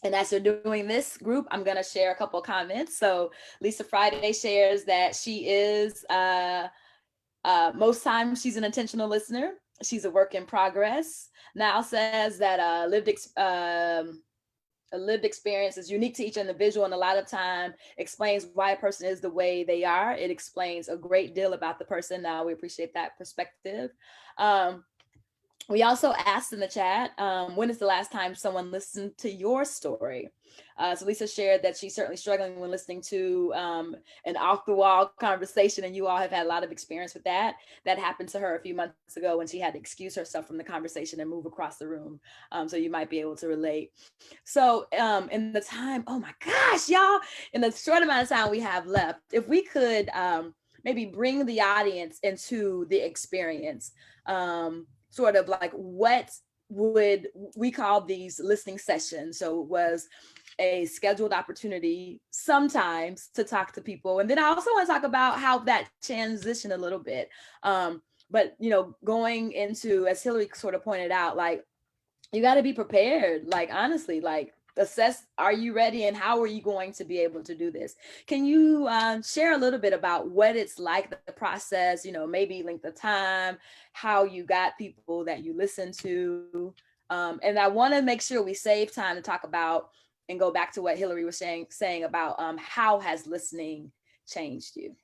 And as you're doing this group, I'm going to share a couple of comments. So Lisa Friday shares that she is, most times she's an intentional listener. She's a work in progress. Now says that a lived experience is unique to each individual, and a lot of time explains why a person is the way they are. It explains a great deal about the person. Now we appreciate that perspective. We also asked in the chat, when is the last time someone listened to your story? So Lisa shared that she's certainly struggling when listening to an off-the-wall conversation, and you all have had a lot of experience with that. That happened to her a few months ago when she had to excuse herself from the conversation and move across the room. So you might be able to relate. So in the time, oh my gosh, y'all, in the short amount of time we have left, if we could maybe bring the audience into the experience, sort of like what would we call these listening sessions? So it was a scheduled opportunity sometimes to talk to people. And then I also want to talk about how that transitioned a little bit. But, going into, as Hillary sort of pointed out, like, you got to be prepared, like, honestly, like, assess, are you ready, and how are you going to be able to do this? Can you share a little bit about what it's like, the process, maybe length of time, how you got people that you listen to? And I want to make sure we save time to talk about and go back to what Hillary was saying about how has listening changed you?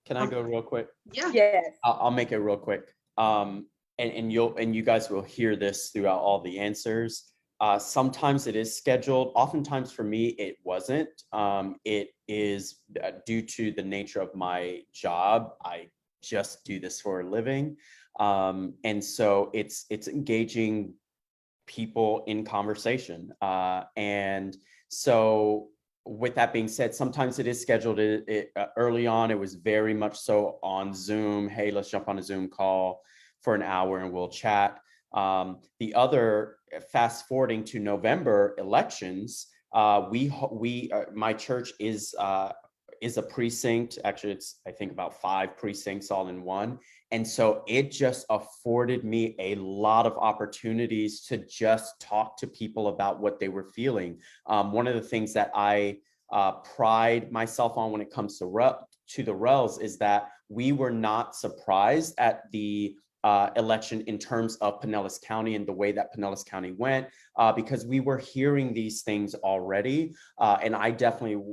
Can I go real quick? Yeah. Yes. I'll make it real quick. And you guys will hear this throughout all the answers. Sometimes it is scheduled. Oftentimes for me, it wasn't. It is due to the nature of my job. I just do this for a living. And so it's engaging people in conversation. And so with that being said, sometimes it is scheduled early on. It was very much so on Zoom. Hey, let's jump on a Zoom call for an hour and we'll chat. The other, fast forwarding to November elections, my church is a precinct. Actually, it's, I think, about 5 precincts all in one. And so it just afforded me a lot of opportunities to just talk to people about what they were feeling. One of the things that I pride myself on when it comes to the RELs is that we were not surprised at the election in terms of Pinellas County and the way that Pinellas County went, because we were hearing these things already. And I definitely,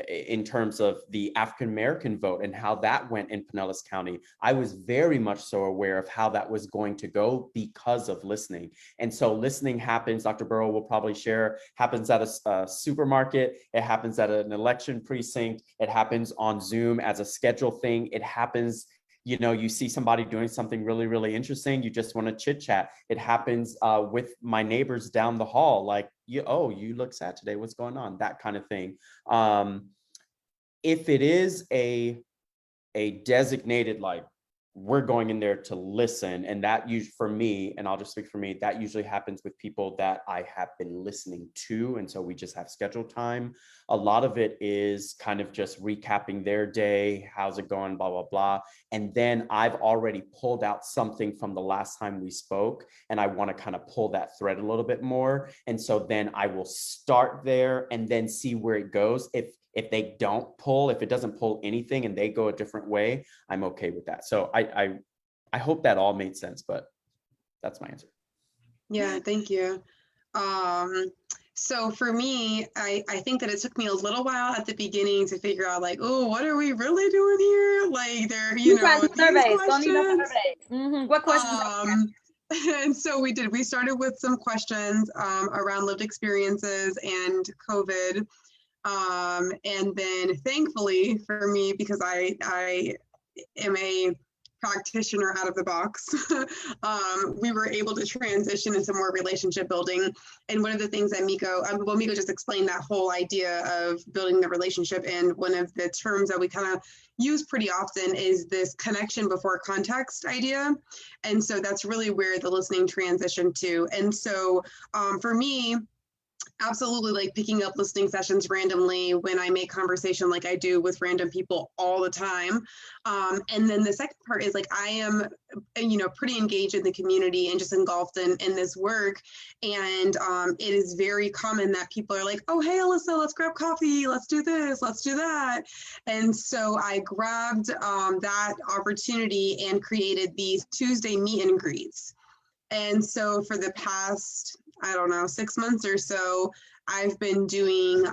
in terms of the African-American vote and how that went in Pinellas County, I was very much so aware of how that was going to go because of listening. And so listening happens, Dr. Burrow will probably share, happens at a supermarket, it happens at an election precinct, it happens on Zoom as a schedule thing, it happens, you know, you see somebody doing something really, really interesting, you just want to chit chat. It happens with my neighbors down the hall, like, you look sad today, what's going on? That kind of thing. If it is a designated, like, we're going in there to listen, and that usually, for me, and I'll just speak for me, that usually happens with people that I have been listening to, and so we just have scheduled time. A lot of it is kind of just recapping their day, how's it going, blah, blah, blah. And then I've already pulled out something from the last time we spoke, and I want to kind of pull that thread a little bit more. And so then I will start there and then see where it goes. If they don't pull, if it doesn't pull anything and they go a different way, I'm okay with that. So I hope that all made sense, but that's my answer. Yeah, thank you. So for me, I think that it took me a little while at the beginning to figure out, like, oh, what are we really doing here? Like, there, you know, try some these surveys. Don't need no questions. surveys. What questions? And so we started with some questions around lived experiences and COVID. And then thankfully for me, because I am a practitioner out of the box, we were able to transition into more relationship building. And one of the things that Miko just explained that whole idea of building the relationship. And one of the terms that we kind of use pretty often is this connection before context idea. And so that's really where the listening transitioned to. And so for me, absolutely, like picking up listening sessions randomly when I make conversation, like I do with random people all the time. And then the second part is, like, I am, you know, pretty engaged in the community and just engulfed in this work. And it is very common that people are like, oh, hey, Alyssa, let's grab coffee. Let's do this. Let's do that. And so I grabbed that opportunity and created these Tuesday meet and greets. And so for the past, I don't know, 6 months or so, I've been doing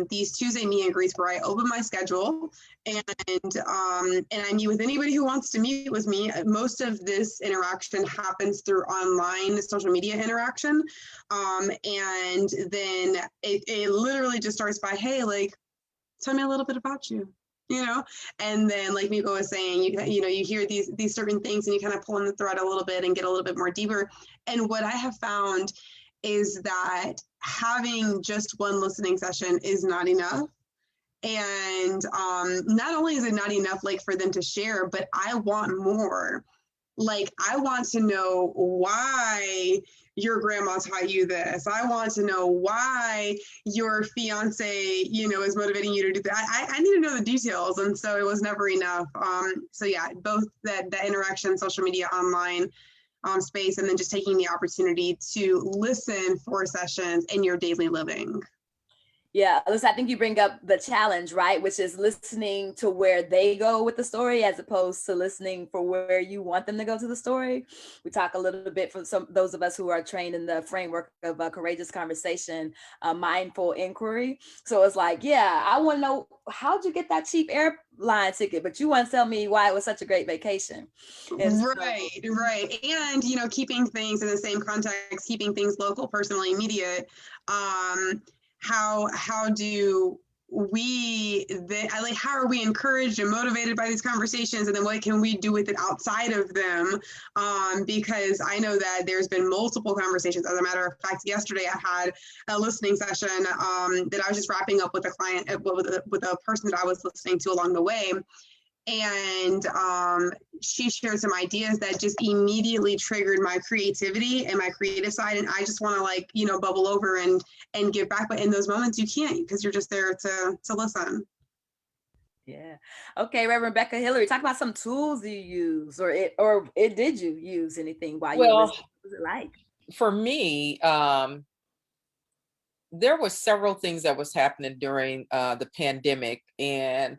these Tuesday meet and greets where I open my schedule and I meet with anybody who wants to meet with me. Most of this interaction happens through online social media interaction. And then it literally just starts by, hey, like, tell me a little bit about you. You know, and then, like Miko was saying, you know, you hear these certain things and you kind of pull in the thread a little bit and get a little bit more deeper. And what I have found is that having just one listening session is not enough. And not only is it not enough, like, for them to share, but I want more. Like, I want to know why your grandma taught you this. I want to know why your fiance, you know, is motivating you to do that. I need to know the details. And so it was never enough. So yeah, both that interaction, social media, online space, and then just taking the opportunity to listen for sessions in your daily living. Yeah, Alyssa, I think you bring up the challenge, right? Which is listening to where they go with the story as opposed to listening for where you want them to go to the story. We talk a little bit for those of us who are trained in the framework of a courageous conversation, mindful inquiry. So it's like, yeah, I want to know, how'd you get that cheap airline ticket? But you want to tell me why it was such a great vacation. Right. And, you know, keeping things in the same context, keeping things local, personal, immediate. How do I like, how are we encouraged and motivated by these conversations, and then what can we do with it outside of them? Because I know that there's been multiple conversations. As a matter of fact, yesterday I had a listening session that I was just wrapping up with a client, with a person that I was listening to along the way. And she shared some ideas that just immediately triggered my creativity and my creative side. And I just want to, like, you know, bubble over and give back. But in those moments you can't, because you're just there to listen. Yeah. Okay, Reverend Becca Hillary, talk about some tools you use, or did you use anything while you were Well, listening? What was it like? for me, there were several things that was happening during the pandemic, and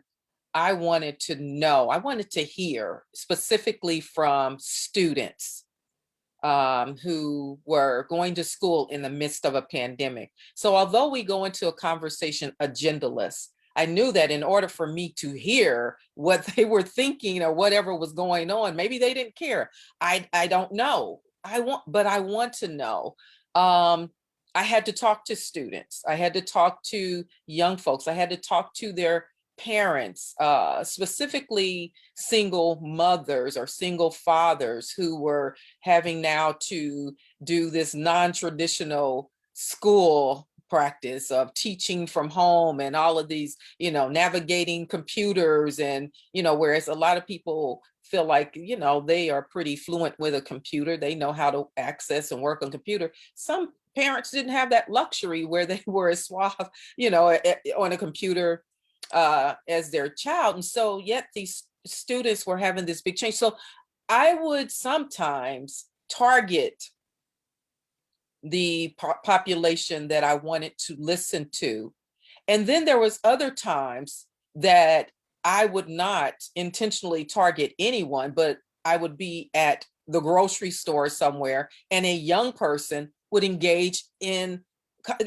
I wanted to hear specifically from students who were going to school in the midst of a pandemic. So although we go into a conversation agendaless, I knew that in order for me to hear what they were thinking or whatever was going on, maybe they didn't care. I don't know. I want to know. I had to talk to students. I had to talk to young folks. I had to talk to their parents, specifically single mothers or single fathers who were having now to do this non-traditional school practice of teaching from home and all of these, you know, navigating computers, and, you know, whereas a lot of people feel like, you know, they are pretty fluent with a computer, they know how to access and work on computer. Some parents didn't have that luxury where they were as suave, you know, on a computer as their child. And so yet these students were having this big change. So I would sometimes target the population that I wanted to listen to. And then there was other times that I would not intentionally target anyone, but I would be at the grocery store somewhere and a young person would engage in,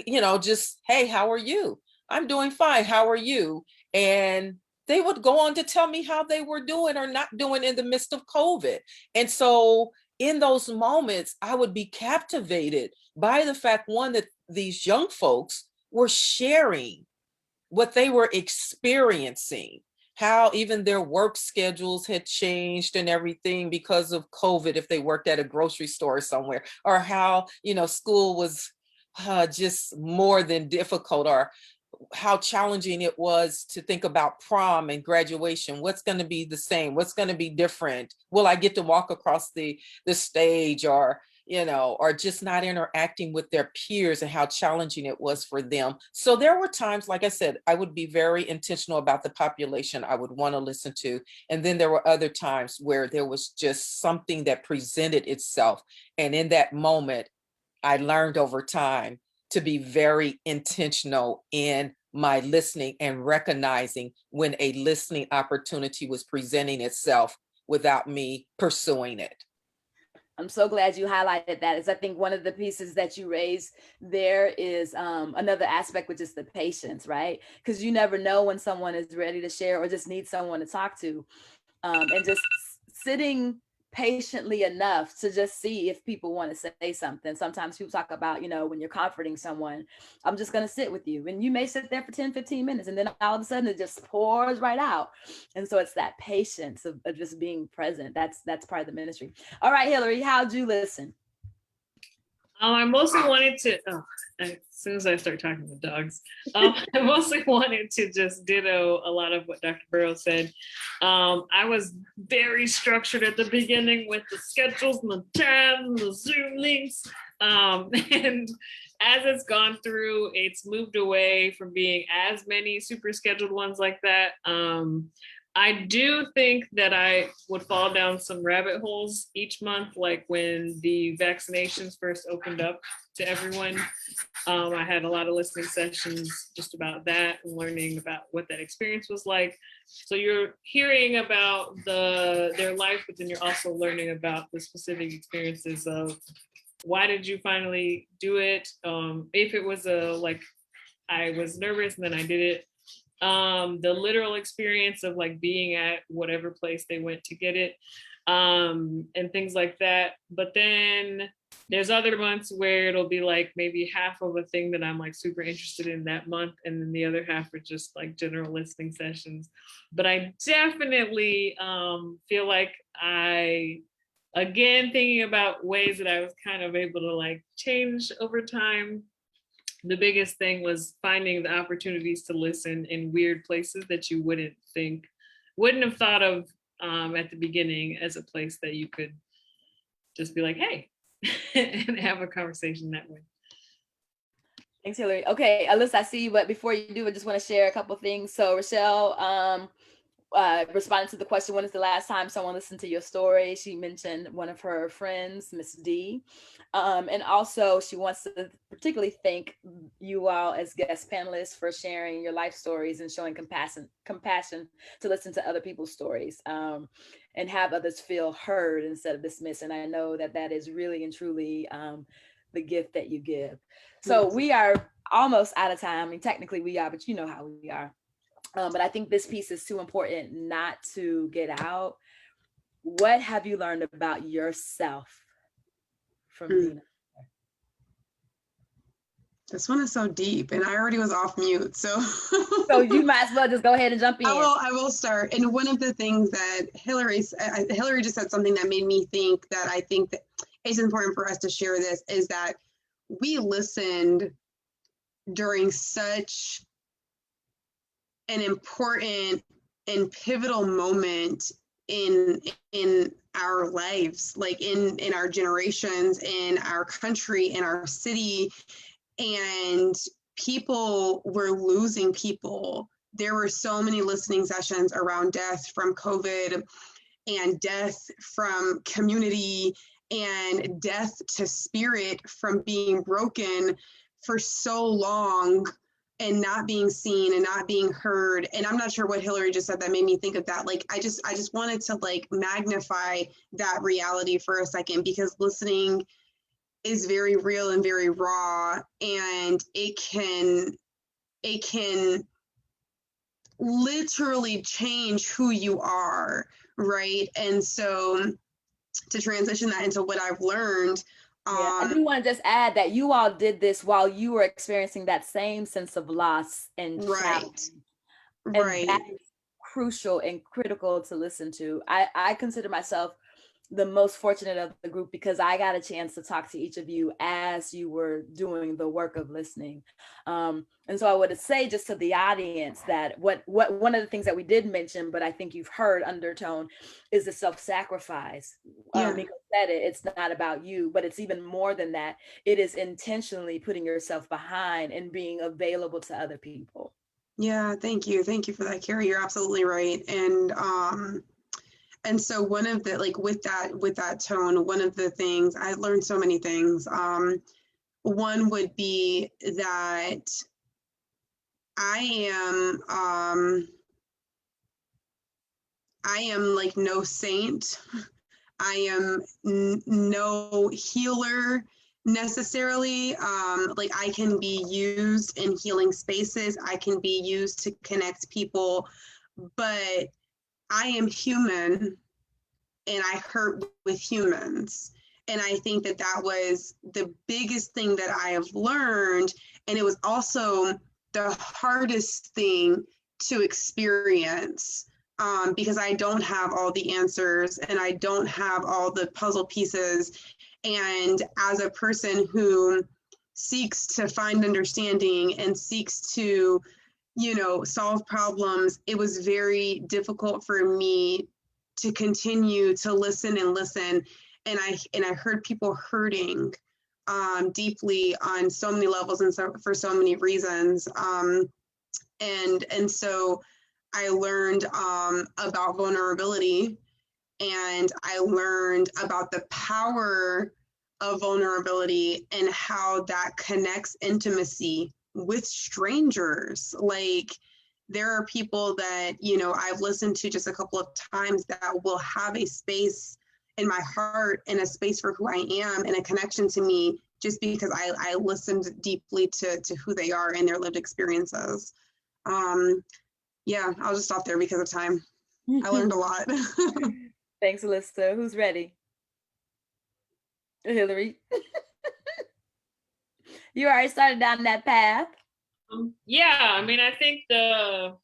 you know, just, hey, how are you? I'm doing fine. How are you? And they would go on to tell me how they were doing or not doing in the midst of COVID. And so in those moments, I would be captivated by the fact, one, that these young folks were sharing what they were experiencing, how even their work schedules had changed and everything because of COVID, if they worked at a grocery store somewhere, or how, you know, school was just more than difficult, or how challenging it was to think about prom and graduation. What's going to be the same? What's going to be different? Will I get to walk across the stage, or, you know, or just not interacting with their peers, and how challenging it was for them. So there were times, like I said, I would be very intentional about the population I would want to listen to. And then there were other times where there was just something that presented itself. And in that moment, I learned over time to be very intentional in my listening and recognizing when a listening opportunity was presenting itself without me pursuing it. I'm so glad you highlighted that. Is I think one of the pieces that you raised there is another aspect, which is the patience, right? Because you never know when someone is ready to share or just needs someone to talk to, and just sitting patiently enough to just see if people want to say something. Sometimes people talk about, you know, when you're comforting someone, I'm just going to sit with you, and you may sit there for 10-15 minutes, and then all of a sudden it just pours right out. And so it's that patience of just being present. That's part of the ministry. All right, Hillary, how'd you listen? I mostly wanted to, as soon as I start talking to dogs, I mostly wanted to just ditto a lot of what Dr. Burrows said. I was very structured at the beginning with the schedules and the tabs and the Zoom links. And as it's gone through, it's moved away from being as many super scheduled ones like that. I do think that I would fall down some rabbit holes each month, like when the vaccinations first opened up to everyone. I had a lot of listening sessions just about that and learning about what that experience was like. So you're hearing about their life, but then you're also learning about the specific experiences of why did you finally do it? If it was like I was nervous and then I did it. The literal experience of like being at whatever place they went to get it, and things like that. But then there's other months where it'll be like maybe half of a thing that I'm like super interested in that month, and then the other half are just like general listening sessions. But I definitely feel like again, thinking about ways that I was kind of able to like change over time. The biggest thing was finding the opportunities to listen in weird places that you wouldn't have thought of at the beginning as a place that you could just be like, hey, and have a conversation that way. Thanks, Hillary. Okay, Alyssa, I see you, but before you do, I just want to share a couple things. So Rochelle responded to the question, when is the last time someone listened to your story? She mentioned one of her friends, Miss D. And also she wants to particularly thank you all as guest panelists for sharing your life stories and showing compassion to listen to other people's stories and have others feel heard instead of dismissed. And I know that that is really and truly the gift that you give. So we are almost out of time. I mean, technically we are, but you know how we are. But I think this piece is too important not to get out. What have you learned about yourself from Dina? This one is so deep, and I already was off mute, so. So you might as well just go ahead and jump in. I will start. And one of the things that Hillary just said something that made me think that I think that it's important for us to share this, is that we listened during such an important and pivotal moment in our lives, like in our generations, in our country, in our city, and people were losing people. There were so many listening sessions around death from COVID and death from community and death to spirit from being broken for so long and not being seen and not being heard. And I'm not sure what Hillary just said that made me think of that. Like, I just wanted to like magnify that reality for a second, because listening is very real and very raw, and it can literally change who you are, right? And so to transition that into what I've learned, I do want to just add that you all did this while you were experiencing that same sense of loss and challenge. And that is crucial and critical to listen to. I consider myself the most fortunate of the group because I got a chance to talk to each of you as you were doing the work of listening. And so I would say just to the audience that what one of the things that we did mention, but I think you've heard undertone, is the self-sacrifice. Miko said it, it's not about you, but it's even more than that. It is intentionally putting yourself behind and being available to other people. Yeah, thank you. Thank you for that, Carrie. You're absolutely right. And so one of the, like, with that tone, one of the things, I learned so many things. One would be that I am like no saint. I am no healer necessarily. Like, I can be used in healing spaces. I can be used to connect people, but I am human and I hurt with humans. And I think that that was the biggest thing that I have learned. And it was also the hardest thing to experience, because I don't have all the answers and I don't have all the puzzle pieces. And as a person who seeks to find understanding and seeks to, solve problems, it was very difficult for me to continue to listen and listen. And I heard people hurting deeply on so many levels and so for so many reasons. And so I learned about vulnerability, and I learned about the power of vulnerability and how that connects intimacy with strangers. Like, there are people that, I've listened to just a couple of times that will have a space in my heart and a space for who I am and a connection to me just because I listened deeply to who they are and their lived experiences. Yeah, I'll just stop there because of time. I learned a lot. Thanks, Alyssa. Who's ready? Hillary. You already started down that path. Yeah, I mean, I think can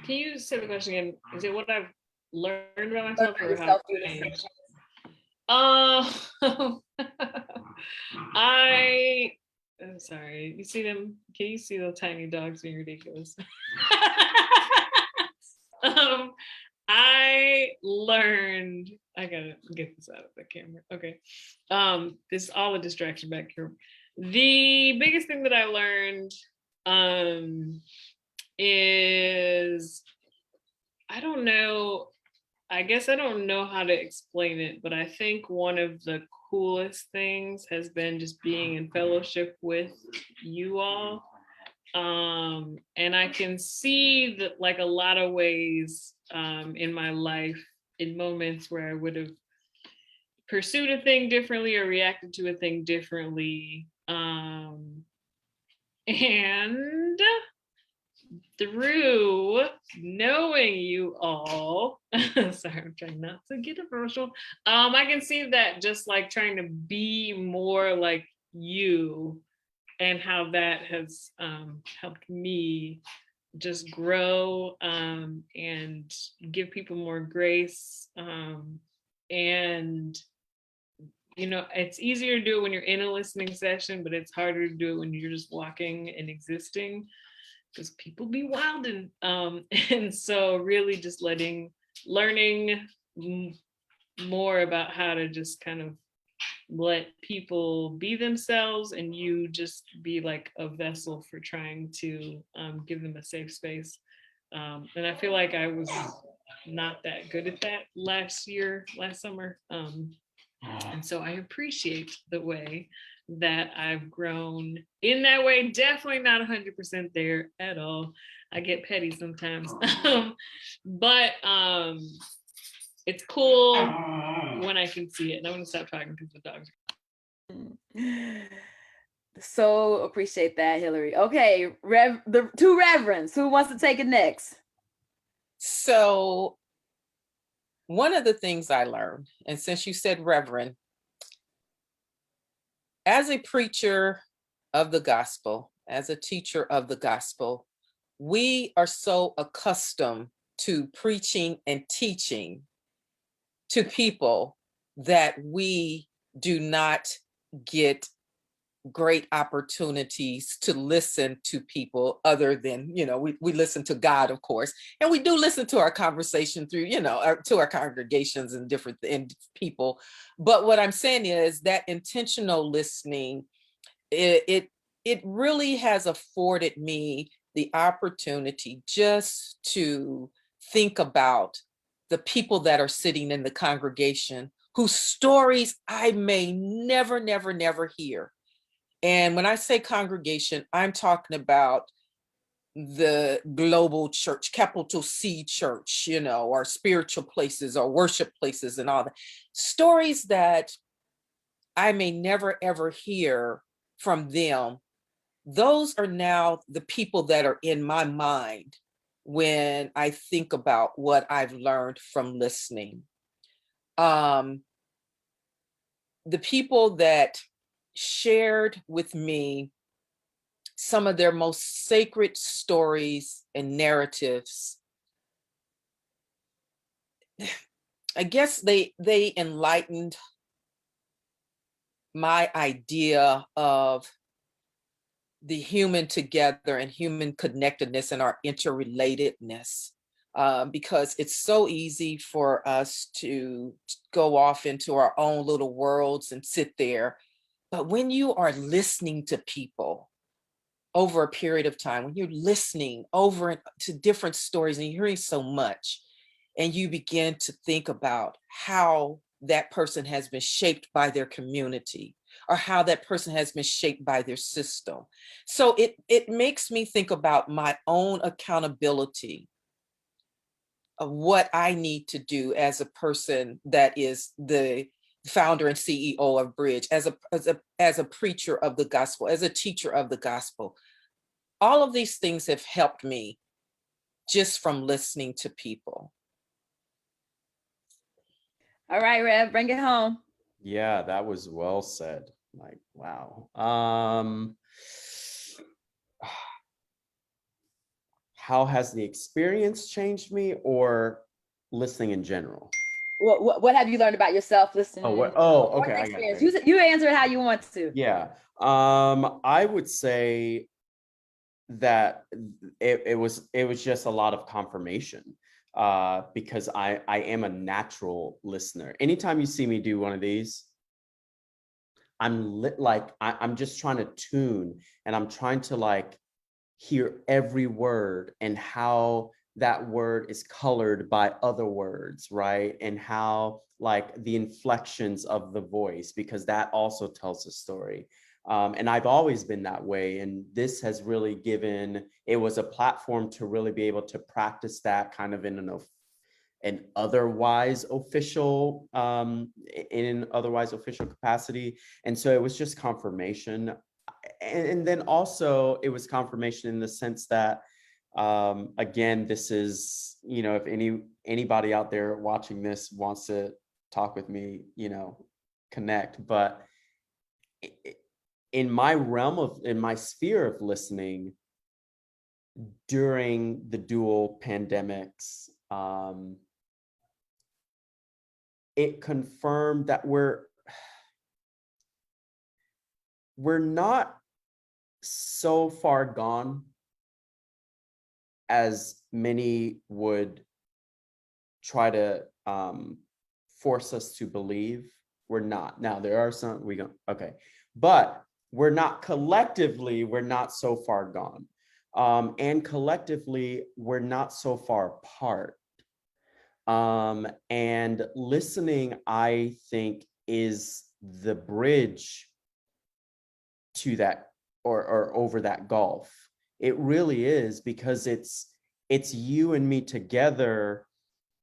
you say the question again? Is it what I've learned about myself or how I've changed? I'm sorry. You see them? Can you see those tiny dogs being ridiculous? um, I learned. I gotta get this out of the camera. Okay. This is all a distraction back here. The biggest thing that I learned is I don't know. I guess I don't know how to explain it, but I think one of the coolest things has been just being in fellowship with you all. And I can see that like a lot of ways in my life, in moments where I would have pursued a thing differently or reacted to a thing differently. And through knowing you all, sorry, I'm trying not to get emotional. I can see that just like trying to be more like you and how that has helped me just grow and give people more grace. And you know, it's easier to do it when you're in a listening session, but it's harder to do it when you're just walking and existing because people be wild. And so really just learning more about how to just kind of let people be themselves and you just be like a vessel for trying to give them a safe space. And I feel like I was not that good at that last summer. And so I appreciate the way that I've grown in that way. Definitely not 100% there at all. I get petty sometimes. But it's cool when I can see it. And I'm going to stop talking because the dogs are. So appreciate that, Hillary. Okay, the two reverends. Who wants to take it next? So one of the things I learned, and since you said reverend, as a preacher of the gospel, as a teacher of the gospel, we are so accustomed to preaching and teaching to people that we do not get great opportunities to listen to people other than, you know, we listen to God, of course, and we do listen to our conversation through, you know, to our congregations and different people. But what I'm saying is that intentional listening, it really has afforded me the opportunity just to think about the people that are sitting in the congregation whose stories I may never hear. And when I say congregation, I'm talking about the global church, capital C church, you know, or spiritual places or worship places and all that. Stories that I may never ever hear from them. Those are now the people that are in my mind when I think about what I've learned from listening. The people that shared with me some of their most sacred stories and narratives, I guess they enlightened my idea of the human together and human connectedness and our interrelatedness. Because it's so easy for us to go off into our own little worlds and sit there. But when you are listening to people over a period of time, when you're listening over to different stories and you're hearing so much, and you begin to think about how that person has been shaped by their community or how that person has been shaped by their system. So it makes me think about my own accountability of what I need to do as a person that is the founder and CEO of Bridge, as a preacher of the gospel, as a teacher of the gospel. All of these things have helped me just from listening to people. All right, Rev, bring it home. Yeah, that was well said. Like, wow. How has the experience changed me, or listening in general? What have you learned about yourself listening Oh, in what? general, Oh, or okay. the I got experience? you. You answer it how you want to. Yeah. I would say that it was just a lot of confirmation, because I am a natural listener. Anytime you see me do one of these, I'm just trying to tune, and I'm trying to like hear every word and how that word is colored by other words, right? And how like the inflections of the voice, because that also tells a story. And I've always been that way. And this has really it was a platform to really be able to practice that kind of in an otherwise official in an otherwise official capacity. And so it was just confirmation. And then also it was confirmation in the sense that again, this is, if anybody out there watching this wants to talk with me, connect. But in my in my sphere of listening during the dual pandemics, it confirmed that we're not so far gone as many would try to force us to believe. We're not. Now there are some okay, but we're not we're not so far gone. And collectively, we're not so far apart. And listening, I think, is the bridge to that, or over that gulf. It really is, because it's you and me together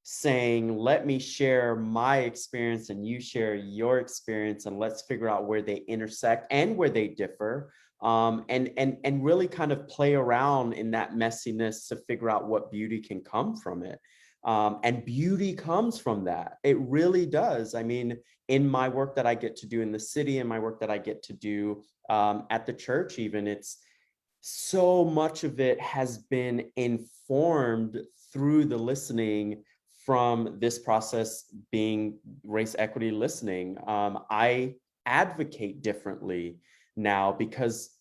saying, let me share my experience and you share your experience, and let's figure out where they intersect and where they differ. And really kind of play around in that messiness to figure out what beauty can come from it. And beauty comes from that. It really does. I mean, in my work that I get to do in the city, and my work that I get to do at the church, even, it's so much of it has been informed through the listening from this process being race equity listening. I advocate differently now because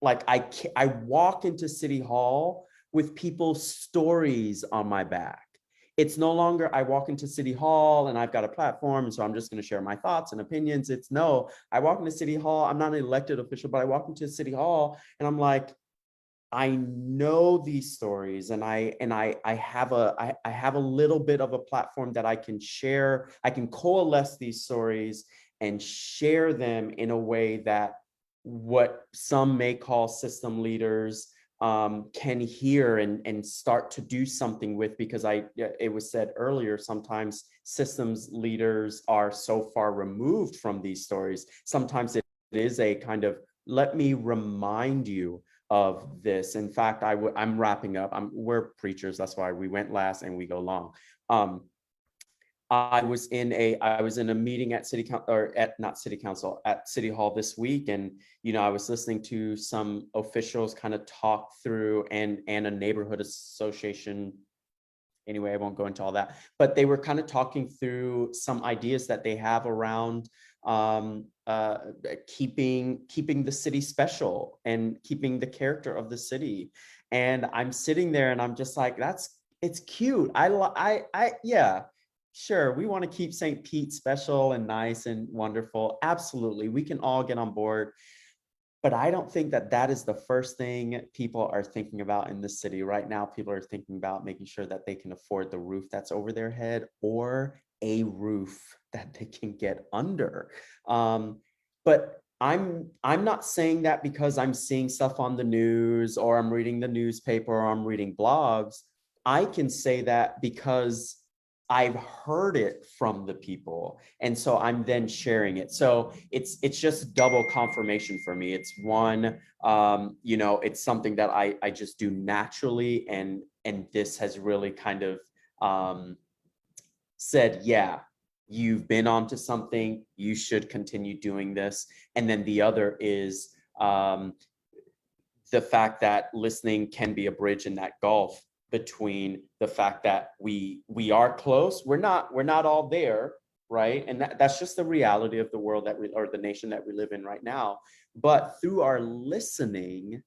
like I walk into City Hall with people's stories on my back. It's no longer I walk into City Hall and I've got a platform, so I'm just going to share my thoughts and opinions. It's no, I walk into City Hall. I'm not an elected official, but I walk into City Hall and I'm like, I know these stories, and I have I have a little bit of a platform that I can share. I can coalesce these stories and share them in a way that what some may call system leaders can hear and start to do something with, because it was said earlier, sometimes systems leaders are so far removed from these stories. Sometimes it is a kind of, let me remind you of this. In fact, I'm wrapping up. We're preachers, that's why we went last and we go long. I was in a meeting at City Council, or at not City Council, at City Hall this week, and I was listening to some officials kind of talk through, and a neighborhood association. Anyway, I won't go into all that, but they were kind of talking through some ideas that they have around keeping the city special and keeping the character of the city. And I'm sitting there and I'm just like, it's cute. Yeah, sure, we want to keep St. Pete special and nice and wonderful. Absolutely, we can all get on board. But I don't think that is the first thing people are thinking about in the city right now. People are thinking about making sure that they can afford the roof that's over their head, or a roof that they can get under. But I'm not saying that because I'm seeing stuff on the news, or I'm reading the newspaper, or I'm reading blogs. I can say that because I've heard it from the people, and so I'm then sharing it. So it's just double confirmation for me. It's one, it's something that I just do naturally, and this has really kind of said, yeah, you've been onto something, you should continue doing this. And then the other is the fact that listening can be a bridge in that gulf between the fact that we are close, we're not all there, right? And that's just the reality of the world that we, or the nation that we live in right now. But through our listening,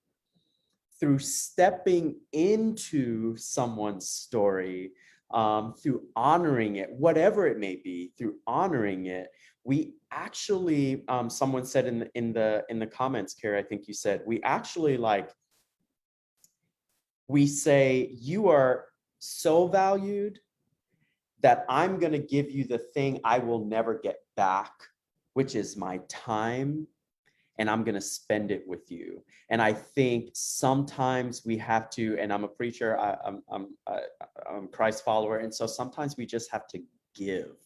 through stepping into someone's story, through honoring it, whatever it may be, through honoring it, we actually, someone said in the comments, Carrie, I think you said, we actually we say, you are so valued that I'm going to give you the thing I will never get back, which is my time, and I'm going to spend it with you. And I think sometimes we have to, and I'm a preacher, I'm a Christ follower, and so sometimes we just have to give.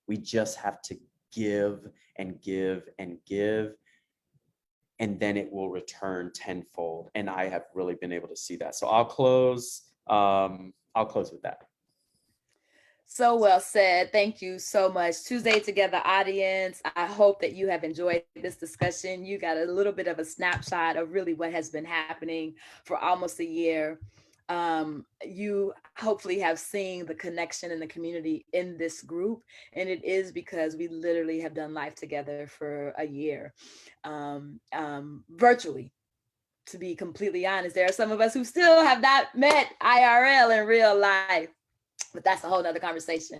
We just have to give and give and give, and then it will return tenfold. And I have really been able to see that. So I'll close with that. So well said. Thank you so much. Tuesday Together audience, I hope that you have enjoyed this discussion. You got a little bit of a snapshot of really what has been happening for almost a year. You hopefully have seen the connection in the community in this group, and it is because we literally have done life together for a year, virtually. To be completely honest, there are some of us who still have not met IRL in real life, but that's a whole nother conversation.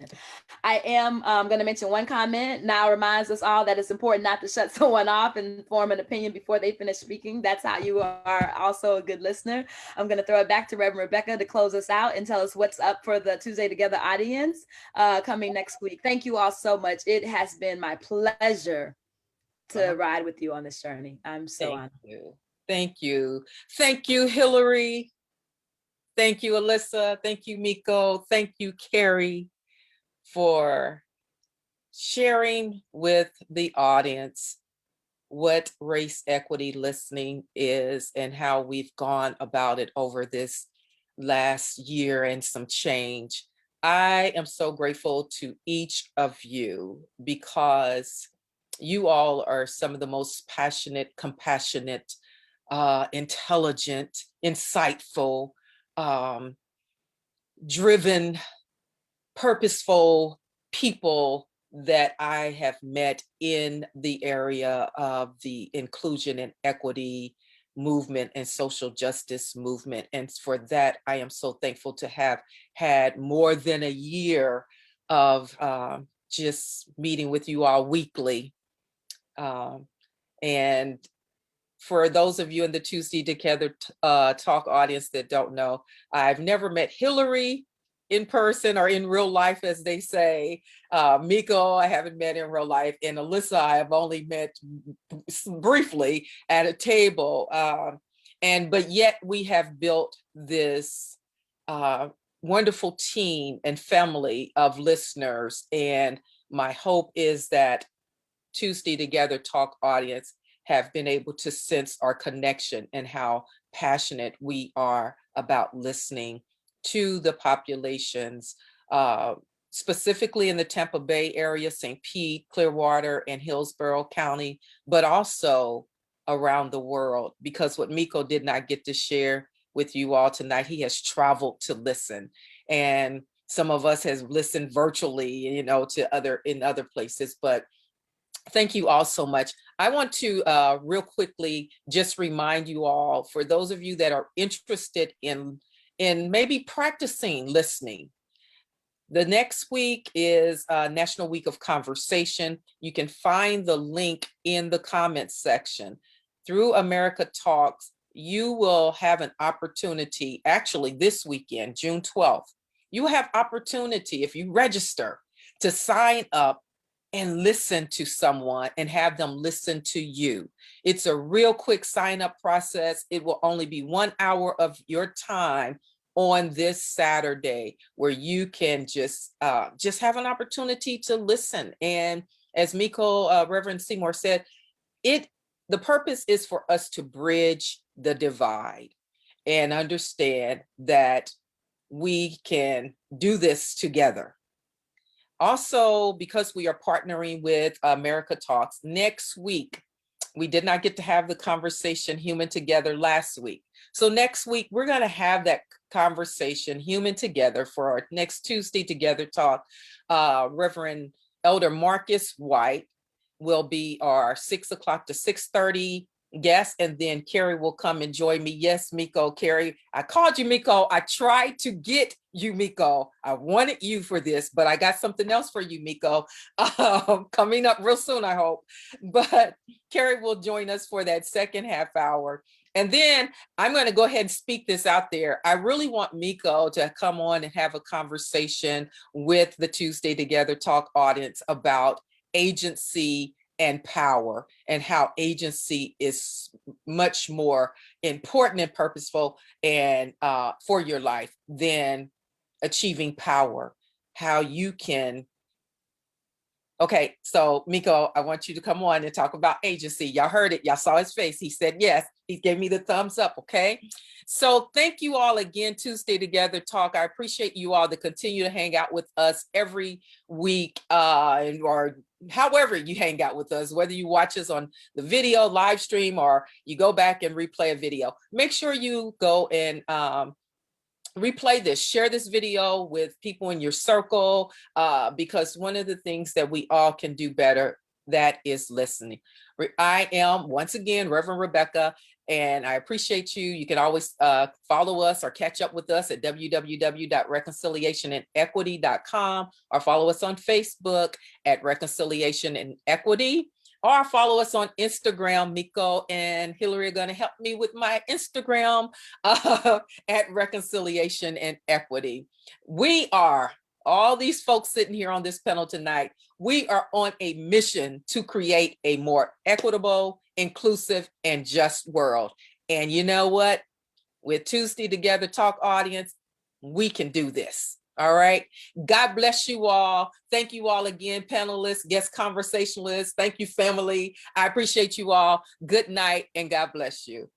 I am going to mention one comment now reminds us all that it's important not to shut someone off and form an opinion before they finish speaking. That's how you are also a good listener. I'm going to throw it back to Reverend Rebecca to close us out and tell us what's up for the Tuesday Together audience coming next week. Thank you all so much. It has been my pleasure to ride with you on this journey. I'm so honored. Thank you. Thank you, Hillary. Thank you, Alyssa. Thank you, Miko. Thank you, Carrie, for sharing with the audience what race equity listening is and how we've gone about it over this last year and some change. I am so grateful to each of you because you all are some of the most passionate, compassionate, intelligent, insightful, driven, purposeful people that I have met in the area of the inclusion and equity movement and social justice movement. And for that, I am so thankful to have had more than a year of just meeting with you all weekly. And for those of you in the Tuesday Together talk audience that don't know, I've never met Hillary in person or in real life, as they say. Miko, I haven't met in real life. And Alyssa, I have only met briefly at a table. But yet we have built this wonderful team and family of listeners. And my hope is that Tuesday Together talk audience have been able to sense our connection and how passionate we are about listening to the populations, specifically in the Tampa Bay area, St. Pete, Clearwater, and Hillsborough County, but also around the world. Because what Miko did not get to share with you all tonight, he has traveled to listen. And some of us has listened virtually, to in other places, but thank you all so much. I want to real quickly just remind you all, for those of you that are interested in maybe practicing listening, the next week is National Week of Conversation. You can find the link in the comments section. Through America Talks, you will have an opportunity, actually this weekend, June 12th, you have opportunity, if you register, to sign up and listen to someone and have them listen to you. It's a real quick sign up process. It will only be 1 hour of your time on this Saturday where you can just have an opportunity to listen. And as Miko, Reverend Seymour said, the purpose is for us to bridge the divide and understand that we can do this together. Also, because we are partnering with America Talks, next week, we did not get to have the conversation Human Together last week. So next week, we're going to have that conversation Human Together for our next Tuesday Together Talk. Reverend Elder Marcus White will be our 6 o'clock to 6:30 guest, and then Carrie will come and join me. Yes, Miko, Carrie, I called you Miko. I tried to get you, Miko. I wanted you for this, but I got something else for you, Miko, coming up real soon, I hope. But Carrie will join us for that second half hour. And then I'm going to go ahead and speak this out there. I really want Miko to come on and have a conversation with the Tuesday Together Talk audience about agency and power, and how agency is much more important and purposeful and for your life than achieving power. How you can. Okay, so Miko, I want you to come on and talk about agency. Y'all heard it. Y'all saw his face. He said yes. He gave me the thumbs up. Okay. So thank you all again, Tuesday Together Talk. I appreciate you all to continue to hang out with us every week, or however you hang out with us, whether you watch us on the video live stream or you go back and replay a video. Make sure you go and replay this, share this video with people in your circle, because one of the things that we all can do better, that is listening. I am, once again, Reverend Rebecca, and I appreciate you. You can always follow us or catch up with us at www.reconciliationandequity.com, or follow us on Facebook at Reconciliation and Equity, or follow us on Instagram. Miko and Hillary are going to help me with my Instagram at Reconciliation and Equity. We are, all these folks sitting here on this panel tonight, we are on a mission to create a more equitable, inclusive, and just world. And you know what? With Tuesday Together Talk audience, we can do this. All right. God bless you all. Thank you all again, panelists, guest conversationalists. Thank you, family. I appreciate you all. Good night and God bless you.